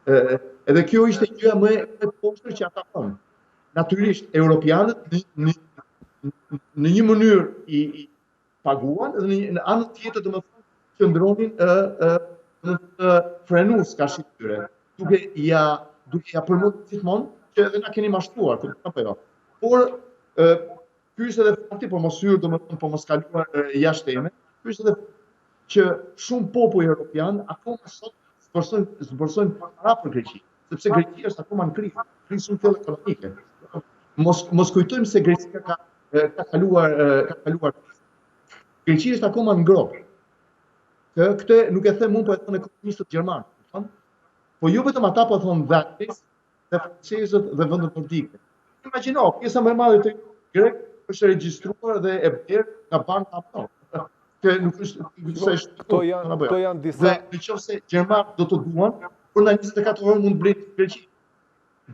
Edhe kjo ishte gjëja më e poshtër që ata thonë. Natyrisht europianët në një mënyrë i paguan dhe në anën tjetër domethënë qëndronin frenues ka tyre, duke ja përmendur gjithmonë që edhe na keni mashtruar, apo jo. Por ky është edhe fakti, po mos hyrë domethënë, po mos kaluar jashtë teme, ky është edhe që shumë popull europian akoma sot zbërsojnë para për Greqi, sepse Greqia është akoma në krizë shumë thellë ekonomike. Mos kujtojmë se Greqia ka kaluar krizë. Greqia është akoma në grop. Këtë nuk e them unë, po e thonë ekonomistët gjermanë. Po jo vetëm ata po thonë dhe francezët dhe vendet nordike. Imagjino, pjesa më e madhe të grek është regjistruar dhe e blerë nga banka apo. Që nuk është Kto janë disa. Dhe nëse gjermanët do të duan, për në 24 orë mund të blejnë Greqi.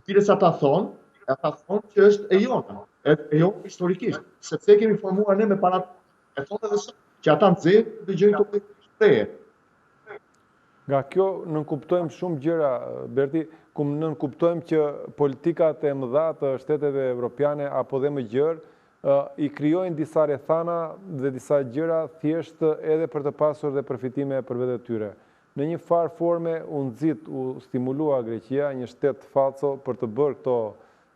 Pires ata thonë që është e jona, historikisht, sepse kemi formuar ne me parat, e thonë edhe sot, që ata nxjerrin dëgjojnë të shpreje. Nga kjo nënkuptojmë shumë gjëra, Berti, ku nënkuptojmë që politikat e mëdha të shteteve evropiane apo dhe më gjërë i krijojnë disa rrethana dhe disa gjëra thjesht edhe për të pasur dhe përfitime për vete tyre. Në një farë forme u stimulua Greqia, një shtet falso për të bërë këto,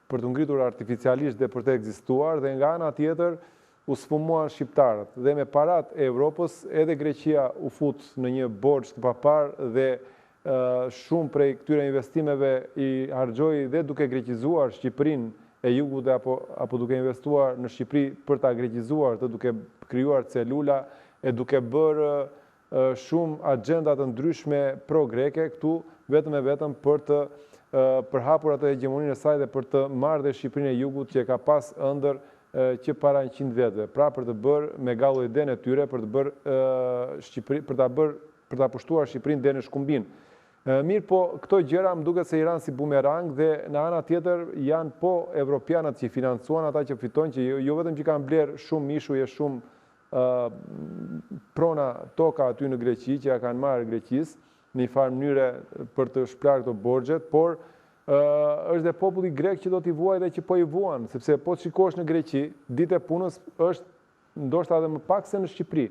për të ngritur artificialisht dhe për të ekzistuar, dhe nga ana tjetër u sfumuan shqiptarët. Dhe me parat e Evropës, edhe Greqia u fut në një borxh të papar dhe shumë prej këtyre investimeve i harxhoi dhe duke greqizuar Shqipërinë e jugut apo duke investuar në Shqipëri për ta greqizuar, të duke krijuar celula, e duke bërë shumë agenda të ndryshme pro-greke këtu, vetëm e vetëm për të përhapur atë hegemoninë e saj dhe për të marrë dhe Shqipërinë e jugut që e ka pas ëndër që para 100 vjetëve. Pra për të bërë megaloiden e tyre, për ta pushtuar Shqipërinë deri në shkumbin. Mirë, po këto gjëra më duket se i ranë si bumerang dhe në ana tjetër janë po evropianët që i financuan, ata që fitojnë, që jo vetëm që kanë blerë shumë mishuje, shumë prona toka aty në Greqi, që ja kanë marrë Greqisë në një farë mënyre për të shplarë këto borxhet, por është dhe populli grek që do t'i vuaj dhe që po i vuan, sepse po të shikosh në Greqi, ditë e punës është ndoshta edhe më pak se në Shqipëri.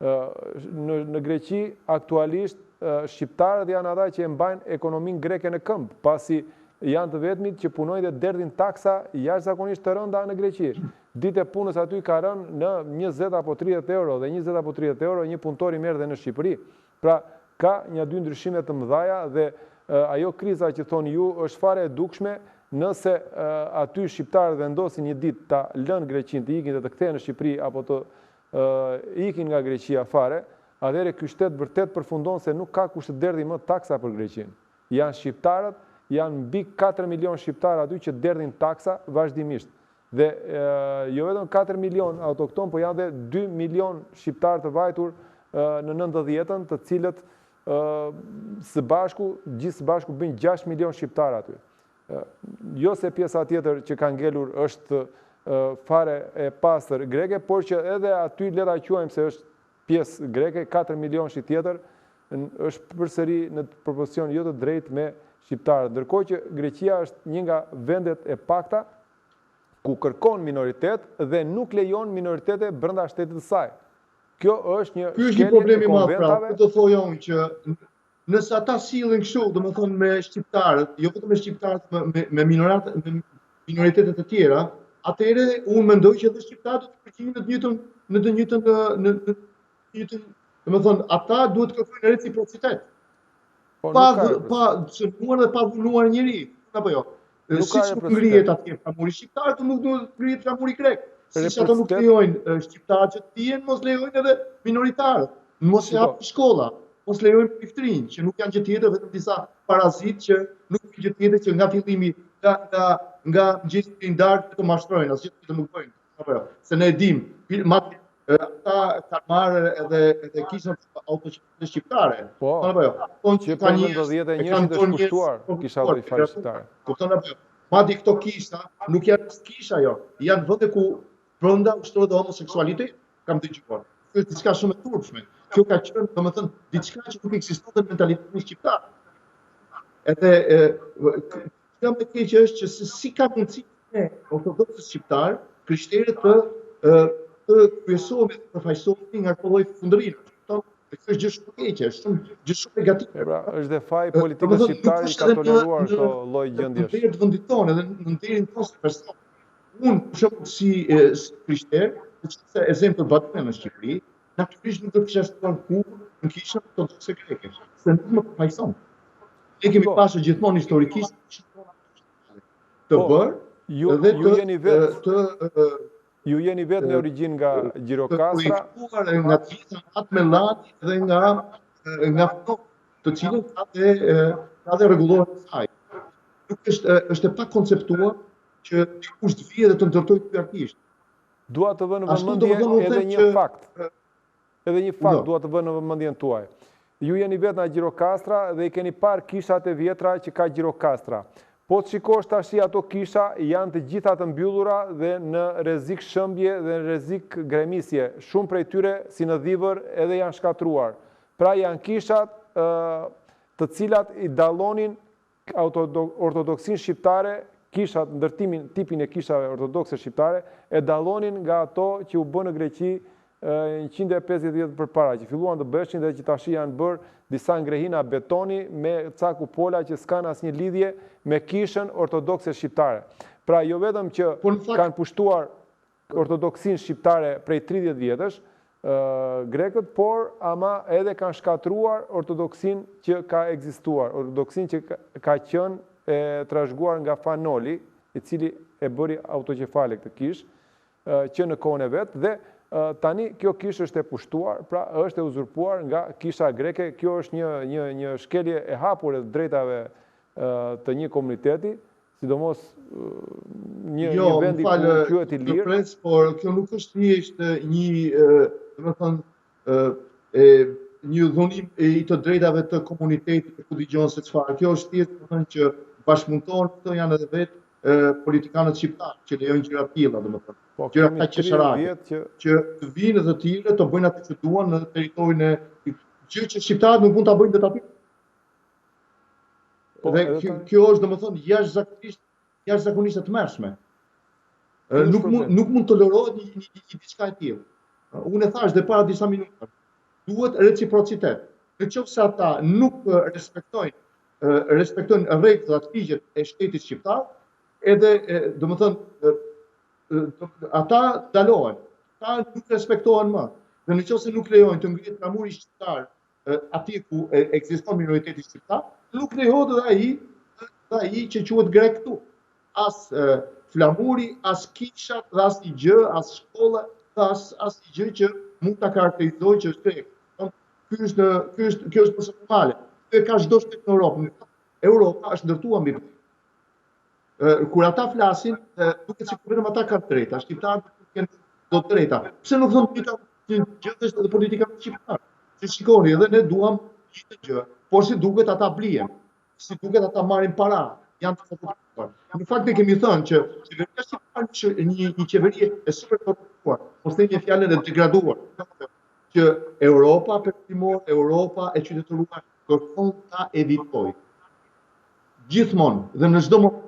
Në Greqi aktualisht shqiptarët janë ata që e mbajnë ekonominë greke në këmbë, pasi janë të vetmit që punojnë dhe derdhin taksa jashtëzakonisht të rënda në Greqi. Ditë e punës aty ka rënë në 20 apo 30 euro dhe 20 apo 30 euro një punëtor i merr dhe në Shqipëri. Pra ka një dy ndryshime të mëdha dhe ajo kriza që thoni ju është fare e dukshme nëse aty shqiptarët vendosin një ditë ta lënë Greqinë, të ikin dhe të kthehen në Shqipëri apo të ikin nga Greqia fare, atëherë ky shtet vërtet përfundon se nuk ka kush të derdhi më taksa për Greqinë. Janë shqiptarët, janë mbi 4 milion shqiptarë aty që derdhin taksa vazhdimisht. Dhe jo vetëm 4 milion autokton, po janë dhe 2 milion shqiptarë të vajtur në 90-ën, të cilët gjithë së bashku bëjnë 6 milion shqiptarë aty. Jo se pjesa tjetër që ka ngelur është fare e pastër greke, por që edhe aty leta quajmë se është pjesë greke, 4 milion shqip tjetër, është përsëri në proporcion jo të drejtë me shqiptarët. Ndërkohë që Greqia është një nga vendet e pakta ku kërkon minoritet dhe nuk lejon minoritete brenda shtetit të saj. Kjo është një shkelje e konventave. Ky është një problem, pra, të thoja unë që nëse ata sillen kështu, domethënë me shqiptarët, jo vetëm me shqiptarët, me minoritetet e tjera, atëherë unë mendoj që edhe shqiptarët do të përgjigjnë në të njëjtën, domethënë ata duhet të kërkojnë reciprocitet. Pa çmuar dhe pa vunuar njëri, apo jo? Siç nuk ngrihet atje flamuri shqiptar, nuk duhet të ngrihet flamuri grek. Siç ata nuk lejojnë shqiptarët që të jenë, mos lejojnë edhe minoritarët. Mos i hapin shkolla, mos lejojnë piftrinë, që nuk janë gjë tjetër, vetëm disa parazitë që nuk kanë gjë tjetër që nga fillimi nga mëngjesi deri në darkë të mashtrojnë, asgjë tjetër nuk bëjnë. Apo jo? Se ne e dimë, ata kanë marrë edhe kishën autoqendrë shqiptare. Po, që për 90 është kushtuar kisha autoqendrë shqiptare. Kupton apo jo? Madje këto kisha nuk janë kisha jo, janë vende ku brenda ushtrohet homoseksualitet, kam dëgjuar. Kjo është diçka shumë e turpshme. Kjo ka qenë, domethënë, diçka që nuk ekzistonte në mentalitetin shqiptar. Edhe kjo më keq është që si ka mundësi ne ortodoksë shqiptar, krishterët të kryesohen dhe të përfaqësohen nga këto lloj fundërinë. Kjo është gjë shumë e keqe, gjë shumë negative. Pra, është dhe faj politikës shqiptare që ka toleruar këto lloj gjendjesh. Në vendit tonë edhe në nderin tonë si person. Unë, për shembull, si krishter, se ezempër batme në Shqipëri, natyrisht nuk do të kisha shkuar kurrë në kishën ortodokse greke, se nuk më përfaqëson. Ne kemi pasur gjithmonë historikisht të bërë dhe ju jeni vetë me origjinë nga Gjirokastra, nga gjitha atë Mellani dhe nga të cilët ka dhe rregullohen e saj. Nuk është e pakonceptuar që dikush të vijë dhe të ndërtojë përgjithësisht. Dua të vënë në vëmendje edhe një fakt. Edhe një fakt dua të vënë në vëmendjen tuaj. Ju jeni vetë nga Gjirokastra dhe i keni parë kishat e vjetra që ka Gjirokastra. Po të shikosh tash ato kisha janë të gjitha të mbyllura dhe në rrezik shëmbje dhe në rrezik gremisje. Shumë prej tyre si në Dhivër edhe janë shkatruar. Pra janë kishat të cilat i dallonin ortodoksin shqiptare, kishat, ndërtimin, tipin e kishave ortodokse shqiptare, e dallonin nga ato që u bë në Greqi 150 vjet përpara, që filluan të bëshin dhe që tash janë bërë disa ngrehina betoni me ca kupola që s'kan asnjë lidhje me kishën ortodokse shqiptare. Pra jo vetëm që kanë pushtuar ortodoksin shqiptare prej 30 vjetësh, grekët, por ama edhe kanë shkatruar ortodoksin që ka ekzistuar, ortodoksin që ka qenë e trashëguar nga Fanoli, i cili e bëri autoqefale këtë kishë, që në kohën e vetë, dhe tani kjo kishë është e pushtuar, pra është e uzurpuar nga kisha greke. Kjo është një shkelje e hapur e drejtave të një komuniteti, sidomos një vendi ku quhet i lirë. Por kjo nuk është thjesht një dhunim i të drejtave të komunitetit ku dëgjon se çfarë. Kjo është thjesht domethënë që bashkëpunëtorët këto janë edhe vetë politikanët shqiptarë që lejojnë gjëra të tilla, domethënë. Gjëra kaq qesharake që të vinë dhe të tjerë të bëjnë atë që duan në territorin e gjë që shqiptarët nuk mund ta bëjnë vetë aty. Dhe kjo është domethënë jashtëzakonisht e tmerrshme. Nuk mund tolerohet një diçka e tillë. Unë e thash dhe para disa minuta. Duhet reciprocitet. Në qoftë se ata nuk respektojnë rregullat, ligjet e shtetit shqiptar, edhe domethënë ata dalohen. Ata nuk respektohen më. Dhe në qoftë se nuk lejojnë të ngrihet flamuri shqiptar atje ku ekziston minoriteti shqiptar, nuk lejohet edhe ai që quhet grek këtu. As flamuri, as kishat, dhe as një gjë, as shkolla, dhe as një gjë që mund ta karakterizojë që është grek. Kjo është personale. Kjo ka çdo shtet në Europë. Europa është ndërtuar mbi këtë. Kur ata flasin, duket sikur vetëm ata kanë drejta, shqiptarët nuk kanë dot drejta. Pse nuk thonë drejta që gjithë edhe politika shqiptare? Si shikoni, edhe ne duam gjithë gjë, por si duket ata blihen, si duket ata marrin para, janë të korruptuar. Në fakt ne kemi thënë që qeveria shqiptare është një qeveri e super korruptuar, ose një fjalë e degraduar. Që Europa perëndimore, Europa e qytetëruar kërkon ta evitoj. Gjithmonë dhe në çdo moment.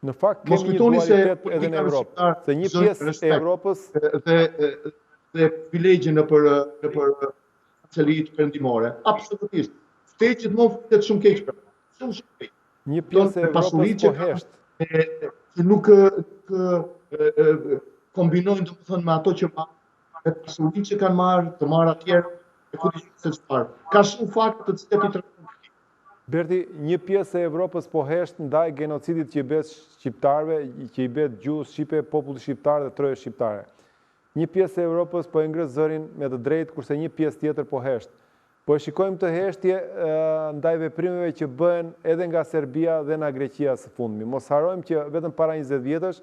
Në fakt kemi një dualitet edhe në Europë, se një pjesë e Europës dhe privilegje nëpër kancelirit perëndimore. Absolutisht. Shteti gjithmonë flitet shumë keq për. Shumë keq. Një pjesë e Europës po hesht. Që nuk kombinojnë domethënë me ato që me pasurinë që kanë marrë, të marrë atjerë, e ku di se çfarë. Ka shumë fakte të cilat i tregojnë. Berti, një pjesë e Evropës po hesht ndaj genocidit që i bëhet shqiptarëve, që i bëhet gjuhës shqipe, popullit shqiptar dhe troje shqiptare. Një pjesë e Evropës po e ngre zërin me të drejtë, kurse një pjesë tjetër po hesht. Po e shikojmë të heshtje ndaj veprimeve që bëhen edhe nga Serbia dhe nga Greqia së fundmi. Mos harojmë që vetëm para 20 vjetësh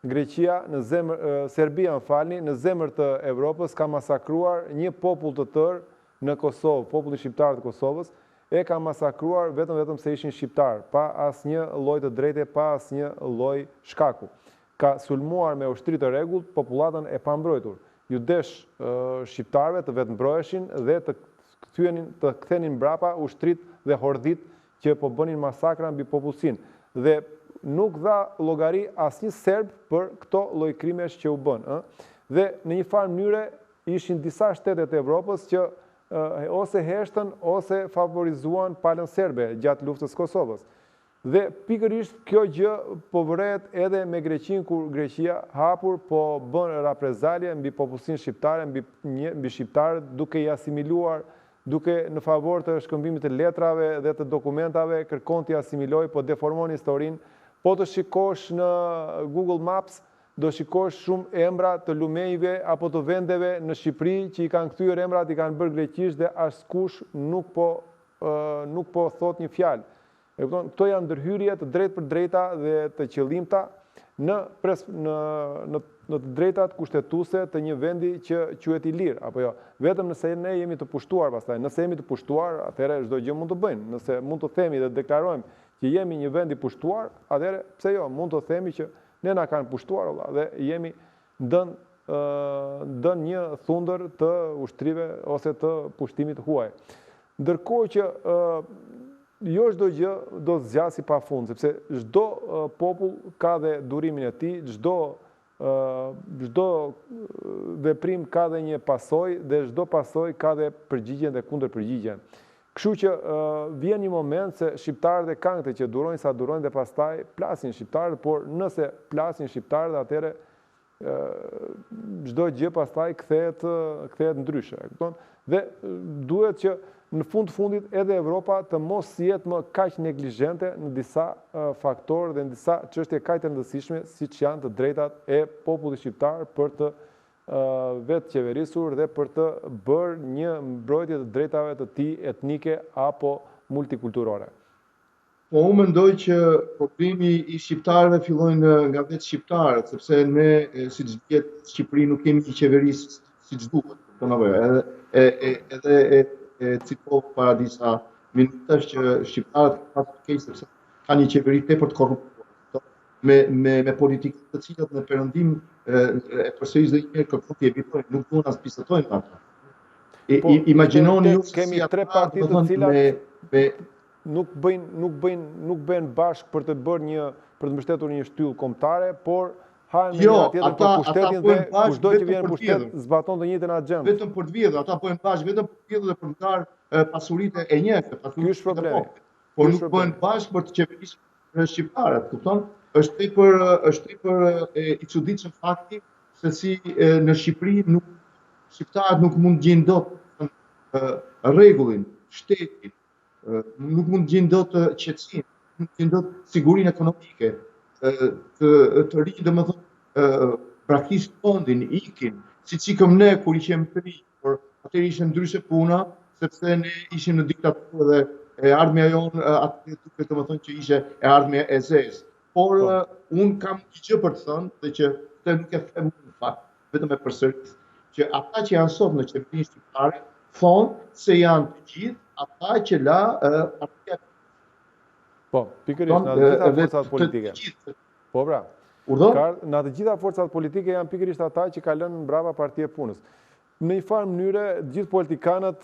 Serbia në zemër të Evropës ka masakruar një popull të tërë në Kosovë, populli shqiptar të Kosovës, e ka masakruar vetëm se ishin shqiptar, pa asnjë lloj të drejtë, pa asnjë lloj shkaku. Ka sulmuar me ushtri të rregullt popullatën e pambrojtur. Ju desh shqiptarëve të vetëmbroheshin dhe të kthenin mbrapa ushtrit dhe hordhit që po bënin masakra mbi popullsinë. Dhe nuk dha llogari asnjë serb për këto lloj krimesh që u bën, Dhe në një farë mënyre ishin disa shtetet e Evropës që ose heshtën ose favorizuan palën serbe gjatë luftës Kosovës. Dhe pikërisht kjo gjë po vëret edhe me Greqinë, kur Greqia hapur po bën reprezalje mbi popullsinë shqiptare, mbi shqiptarët, duke i asimiluar, duke në favor të shkëmbimit të letrave dhe të dokumentave kërkon t'i asimiloj, po deformon historinë. Po të shikosh në Google Maps, do shikosh shumë emra të lumejve apo të vendeve në Shqipëri që i kanë kthyer emrat, i kanë bërë greqisht dhe askush nuk po thot një fjalë. Këto janë ndërhyrje të drejtë për drejta dhe të qëllimta në të drejtat kushtetuese të një vendi që quhet i lirë, apo jo. Vetëm nëse ne jemi të pushtuar pastaj, nëse jemi të pushtuar, atëherë çdo gjë mund të bëjnë. Nëse mund të themi dhe deklarojmë që jemi një vend i pushtuar, atëherë pse jo, mund të themi që ne na kanë pushtuar dhe jemi ndën një thundër të ushtrive ose të pushtimit huaj. Ndërkohë që jo çdo gjë do zgjasi pafund, sepse çdo popull ka dhe durimin e tij, çdo veprim ka dhe një pasojë dhe çdo pasojë ka dhe përgjigjen dhe kundërpërgjigjen. Kështu që vjen një moment se shqiptarët e kanë këtë që durojnë sa durojnë dhe pastaj plasin shqiptarët, por nëse plasin shqiptarët, atëherë çdo gjë pastaj kthehet ndryshe. Dhe duhet që në fundit edhe Evropa të mos jetë më kaq neglizhente në disa faktorë dhe në disa çështje kaq të rëndësishme siç janë të drejtat e popullit shqiptar për të vetë qeverisur dhe për të bërë një mbrojtje të drejtave të tij etnike apo multikulturore. Po unë mendoj që problemi i shqiptarëve fillojnë nga vetë shqiptarët, sepse ne, siç dihet, në Shqipëri nuk kemi një qeveri siç duhet. Edhe citova para disa minutash që shqiptarët kanë keq sepse kanë një qeveri tepër të korruptuar, me politikë të cilat në perëndim e përsëris dhe një kërkon të evitojnë, nuk duan as bisetojnë ata. Imagjinoni ju kemi tre parti të cilat nuk bëjnë bashkë për të mbështetur një shtyllë kombëtare, por hajnë me Jo, njëra tjetër për ata pushtetin dhe bëjnë bashkë kushdo që vetëm vjen në për të pushtet vjedhur. zbaton të njëjtën agjendë. Vetëm për të vjedhur, ata bëjnë bashkë vetëm për të vjedhur dhe për të ndarë pasuritë e njëjtë, Ky është pasuritë e problemi. popullit. Por Ky nuk është bëjnë problemi. bashkë për të qeverisur shqiptarët, kupton? Është tepër i çuditshëm fakti se si në Shqipëri shqiptarët nuk mund të gjejnë dot rregullin, shtetin, nuk mund të gjejnë dot qetësinë, nuk gjejnë dot sigurinë ekonomike, të rinj domethënë braktisë fondin, ikin, siç ikëm ne kur ishim të rinj, por atëherë ishte ndryshe puna, sepse ne ishim në diktaturë dhe e ardhmja jonë atë duket domethënë që ishte e ardhmja e zezë. Por un kam një gjë për të thënë, dhe që këtë nuk e them në fakt, vetëm e përsëris, që ata që janë sot në qeverinë shqiptare thonë se janë të gjithë ata që la partia. Po, pikërisht në të gjitha forcat politike. Po pra. Në të gjitha forcat politike janë pikërisht ata që ka lënë mbrapa Partia e Punës. Në një farë mënyre, gjithë politikanët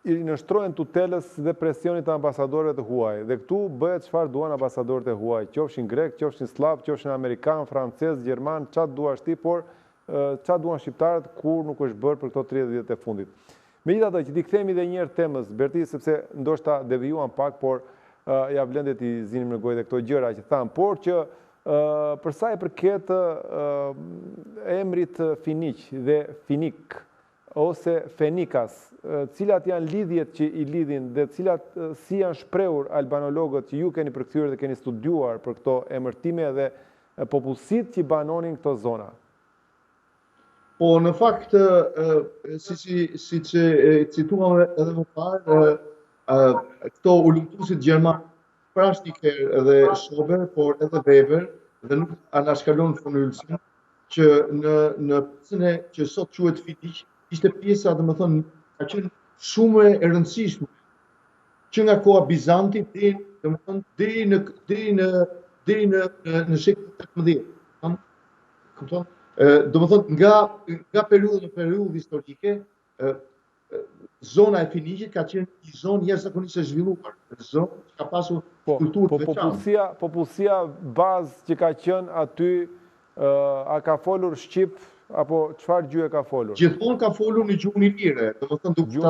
i nështrojnë tutelës dhe presionit të ambasadorëve të huaj. Dhe këtu bëhet çfarë duan ambasadorët e huaj, qofshin grek, qofshin slav, qofshin amerikan, francez, gjerman, çfarë duash ti, por çfarë duan shqiptarët kur nuk është bërë për këto 30 vjet e fundit. Megjithatë, që t'i kthehemi edhe një herë temës, Berti, sepse ndoshta devijuam pak, por ja vlen dhe t'i zinim në gojë dhe këto gjëra që tham, por që për sa i përket emrit Finiq dhe Finik ose Fenikas, cilat janë lidhjet që i lidhin dhe cilat si janë shprehur albanologët që ju keni përkthyer dhe keni studiuar për këto emërtime dhe popullsitë që banonin këto zona? Po, në fakt, siç e cituam edhe më parë, këto ulëmtuesit gjermanë, Prashniker dhe Schober, por edhe Weber, dhe nuk anashkalon von Hülsen, që në pjesën e që sot quhet Finiq, ishte pjesa, domethënë, ka qenë shumë e rëndësishme, që nga koha Bizanti deri në shekullin 18. Kupton? Domethënë nga periudha në periudhë historike, zona e Finiqit ka qenë një zonë jashtëzakonisht e zhvilluar, zonë që ka pasur kulturë të veçantë. Popullsia bazë që ka qenë aty, a ka folur shqip apo çfarë gjuhë ka folur? Gjithmonë ka folur në gjuhën ilire, domethënë duke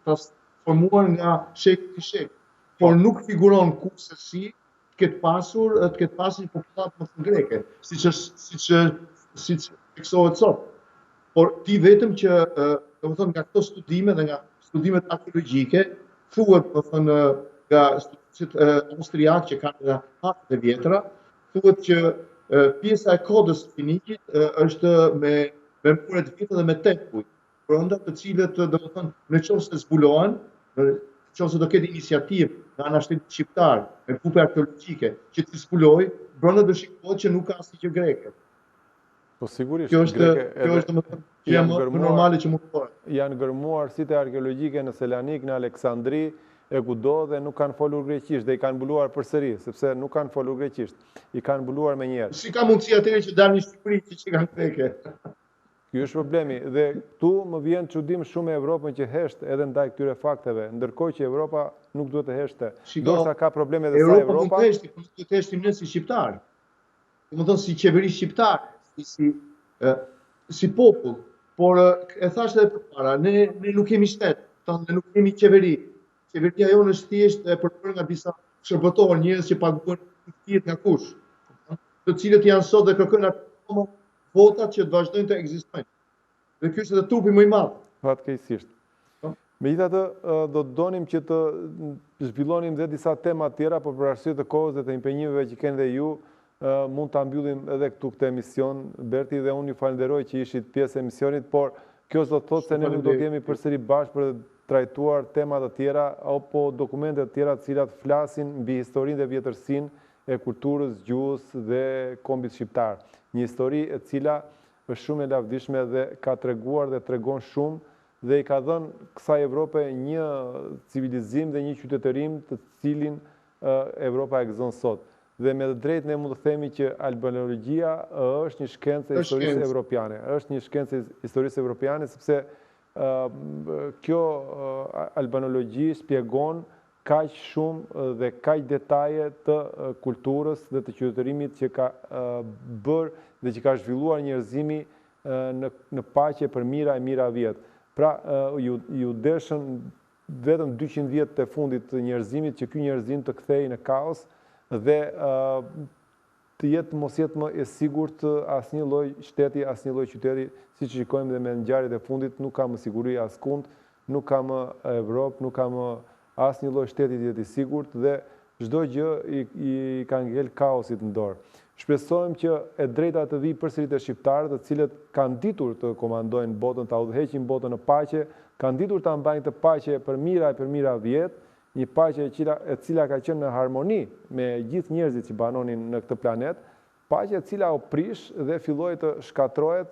transformuar nga shekulli në shekull. Por nuk figuron kurrësi të ketë pasur popullat më të greke, siç fiksohet sot. Por ti vetëm që domethënë nga këto studime dhe nga studimet arkeologjike, thuhet domethënë nga studiosit austriak që kanë nga hapat e vjetra, thuhet që pjesa e kodës së Finiqit është me mure të vjetra dhe me tempuj, brenda të cilët domethënë nëse zbulohen, nëse do ketë iniciativë nga ana shtetit shqiptar, me grupe arkeologjike që të zbulojë, brenda do shikohet që nuk ka asnjë gjë greke. Po sigurisht, kjo është domethënë gjë më normale që mund të bëhet. Janë gërmuar site arkeologjike në Selanik, në Aleksandri, e kudo dhe nuk kanë folur greqisht dhe i kanë mbuluar përsëri, sepse nuk kanë folur greqisht. I kanë mbuluar me njerë. Si ka mundësi atëherë që dalin në Shqipëri që kanë greke? Ky është problemi dhe këtu më vjen çudim shumë e Evropën që hesht edhe ndaj këtyre fakteve, ndërkohë që Evropa nuk duhet të heshte. Dorsa ka probleme edhe sa Evropa. Europa mund të heshtim ne si shqiptar. Domethënë si qeveri shqiptare, si popull, por e thash edhe përpara, ne nuk kemi shtet, ne nuk kemi qeveri. Qeveria jonë është thjesht e përpër nga disa shërbëtorë, njerëz që paguhen thjesht nga kush, të cilët janë sot dhe kërkojnë akoma votat që të vazhdojnë të ekzistojnë. Dhe ky është edhe trupi më i madh. Fatkeqësisht. Megjithatë, do të donim që të zhvillonim dhe disa tema tjera, por për arsye të kohës dhe të impenjimeve që keni dhe ju, mund ta mbyllim edhe këtu këtë emision. Berti, dhe unë ju falenderoj që ishit pjesë e emisionit, por kjo s'do të thotë se ne nuk do të jemi përsëri bashkë për të trajtuar temat të tjera apo dokumente të tjera të cilat flasin mbi historinë dhe vjetërsinë e kulturës, gjuhës dhe kombit shqiptar. Një histori e cila është shumë e lavdishme dhe ka treguar dhe tregon shumë dhe i ka dhënë kësaj Evrope një civilizim dhe një qytetërim të cilin Evropa e gëzon sot. Dhe me të drejtë ne mund të themi që albanologjia është një shkencë e historisë evropiane. Është një shkencë e historisë evropiane sepse kjo albanologji shpjegon kaq shumë dhe kaq detaje të kulturës dhe të qytetërimit që ka bërë dhe që ka zhvilluar njerëzimi në paqe për mira e mira vjet. Pra, ju deshën vetëm 200 vjet të fundit të njerëzimit që ky njerëzim të kthehej në kaos dhe të jetë mos jetë më e sigurt asnjë lloj shteti, asnjë lloj qyteti, siç shikojmë dhe me ngjarjet e fundit, nuk ka më siguri askund, nuk ka më Evropë, nuk ka më asnjë lloj shteti të jetë i sigurt dhe çdo gjë i ka ngel kaosit në dorë. Shpresojmë që e drejta të vijë përsëri te shqiptarët, të cilët kanë ditur të komandojnë botën, ta udhëheqin botën në paqe, kanë ditur ta mbajnë të paqe për mira vjet, një paqe e cila ka qenë në harmoni me gjithë njerëzit që banonin në këtë planet, paqe e cila u prish dhe filloi të shkatrohet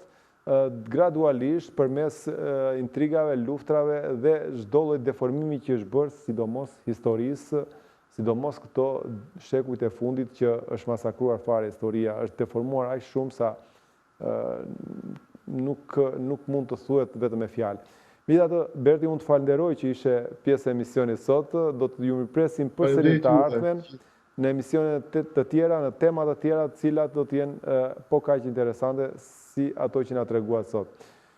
gradualisht përmes intrigave, luftrave dhe çdo lloj deformimi që është bërë sidomos historisë, sidomos këto shekujt e fundit që është masakruar fare historia, është deformuar aq shumë sa nuk mund të thuhet vetëm me fjalë. Megjithatë, Berti, unë të falenderoj që ishe pjesë e emisionit sot, do të ju mirpresim përsëri të ardhmen në emisione të tjera, në tema të tjera, të cilat do të jenë po kaq interesante si ato që na treguat sot.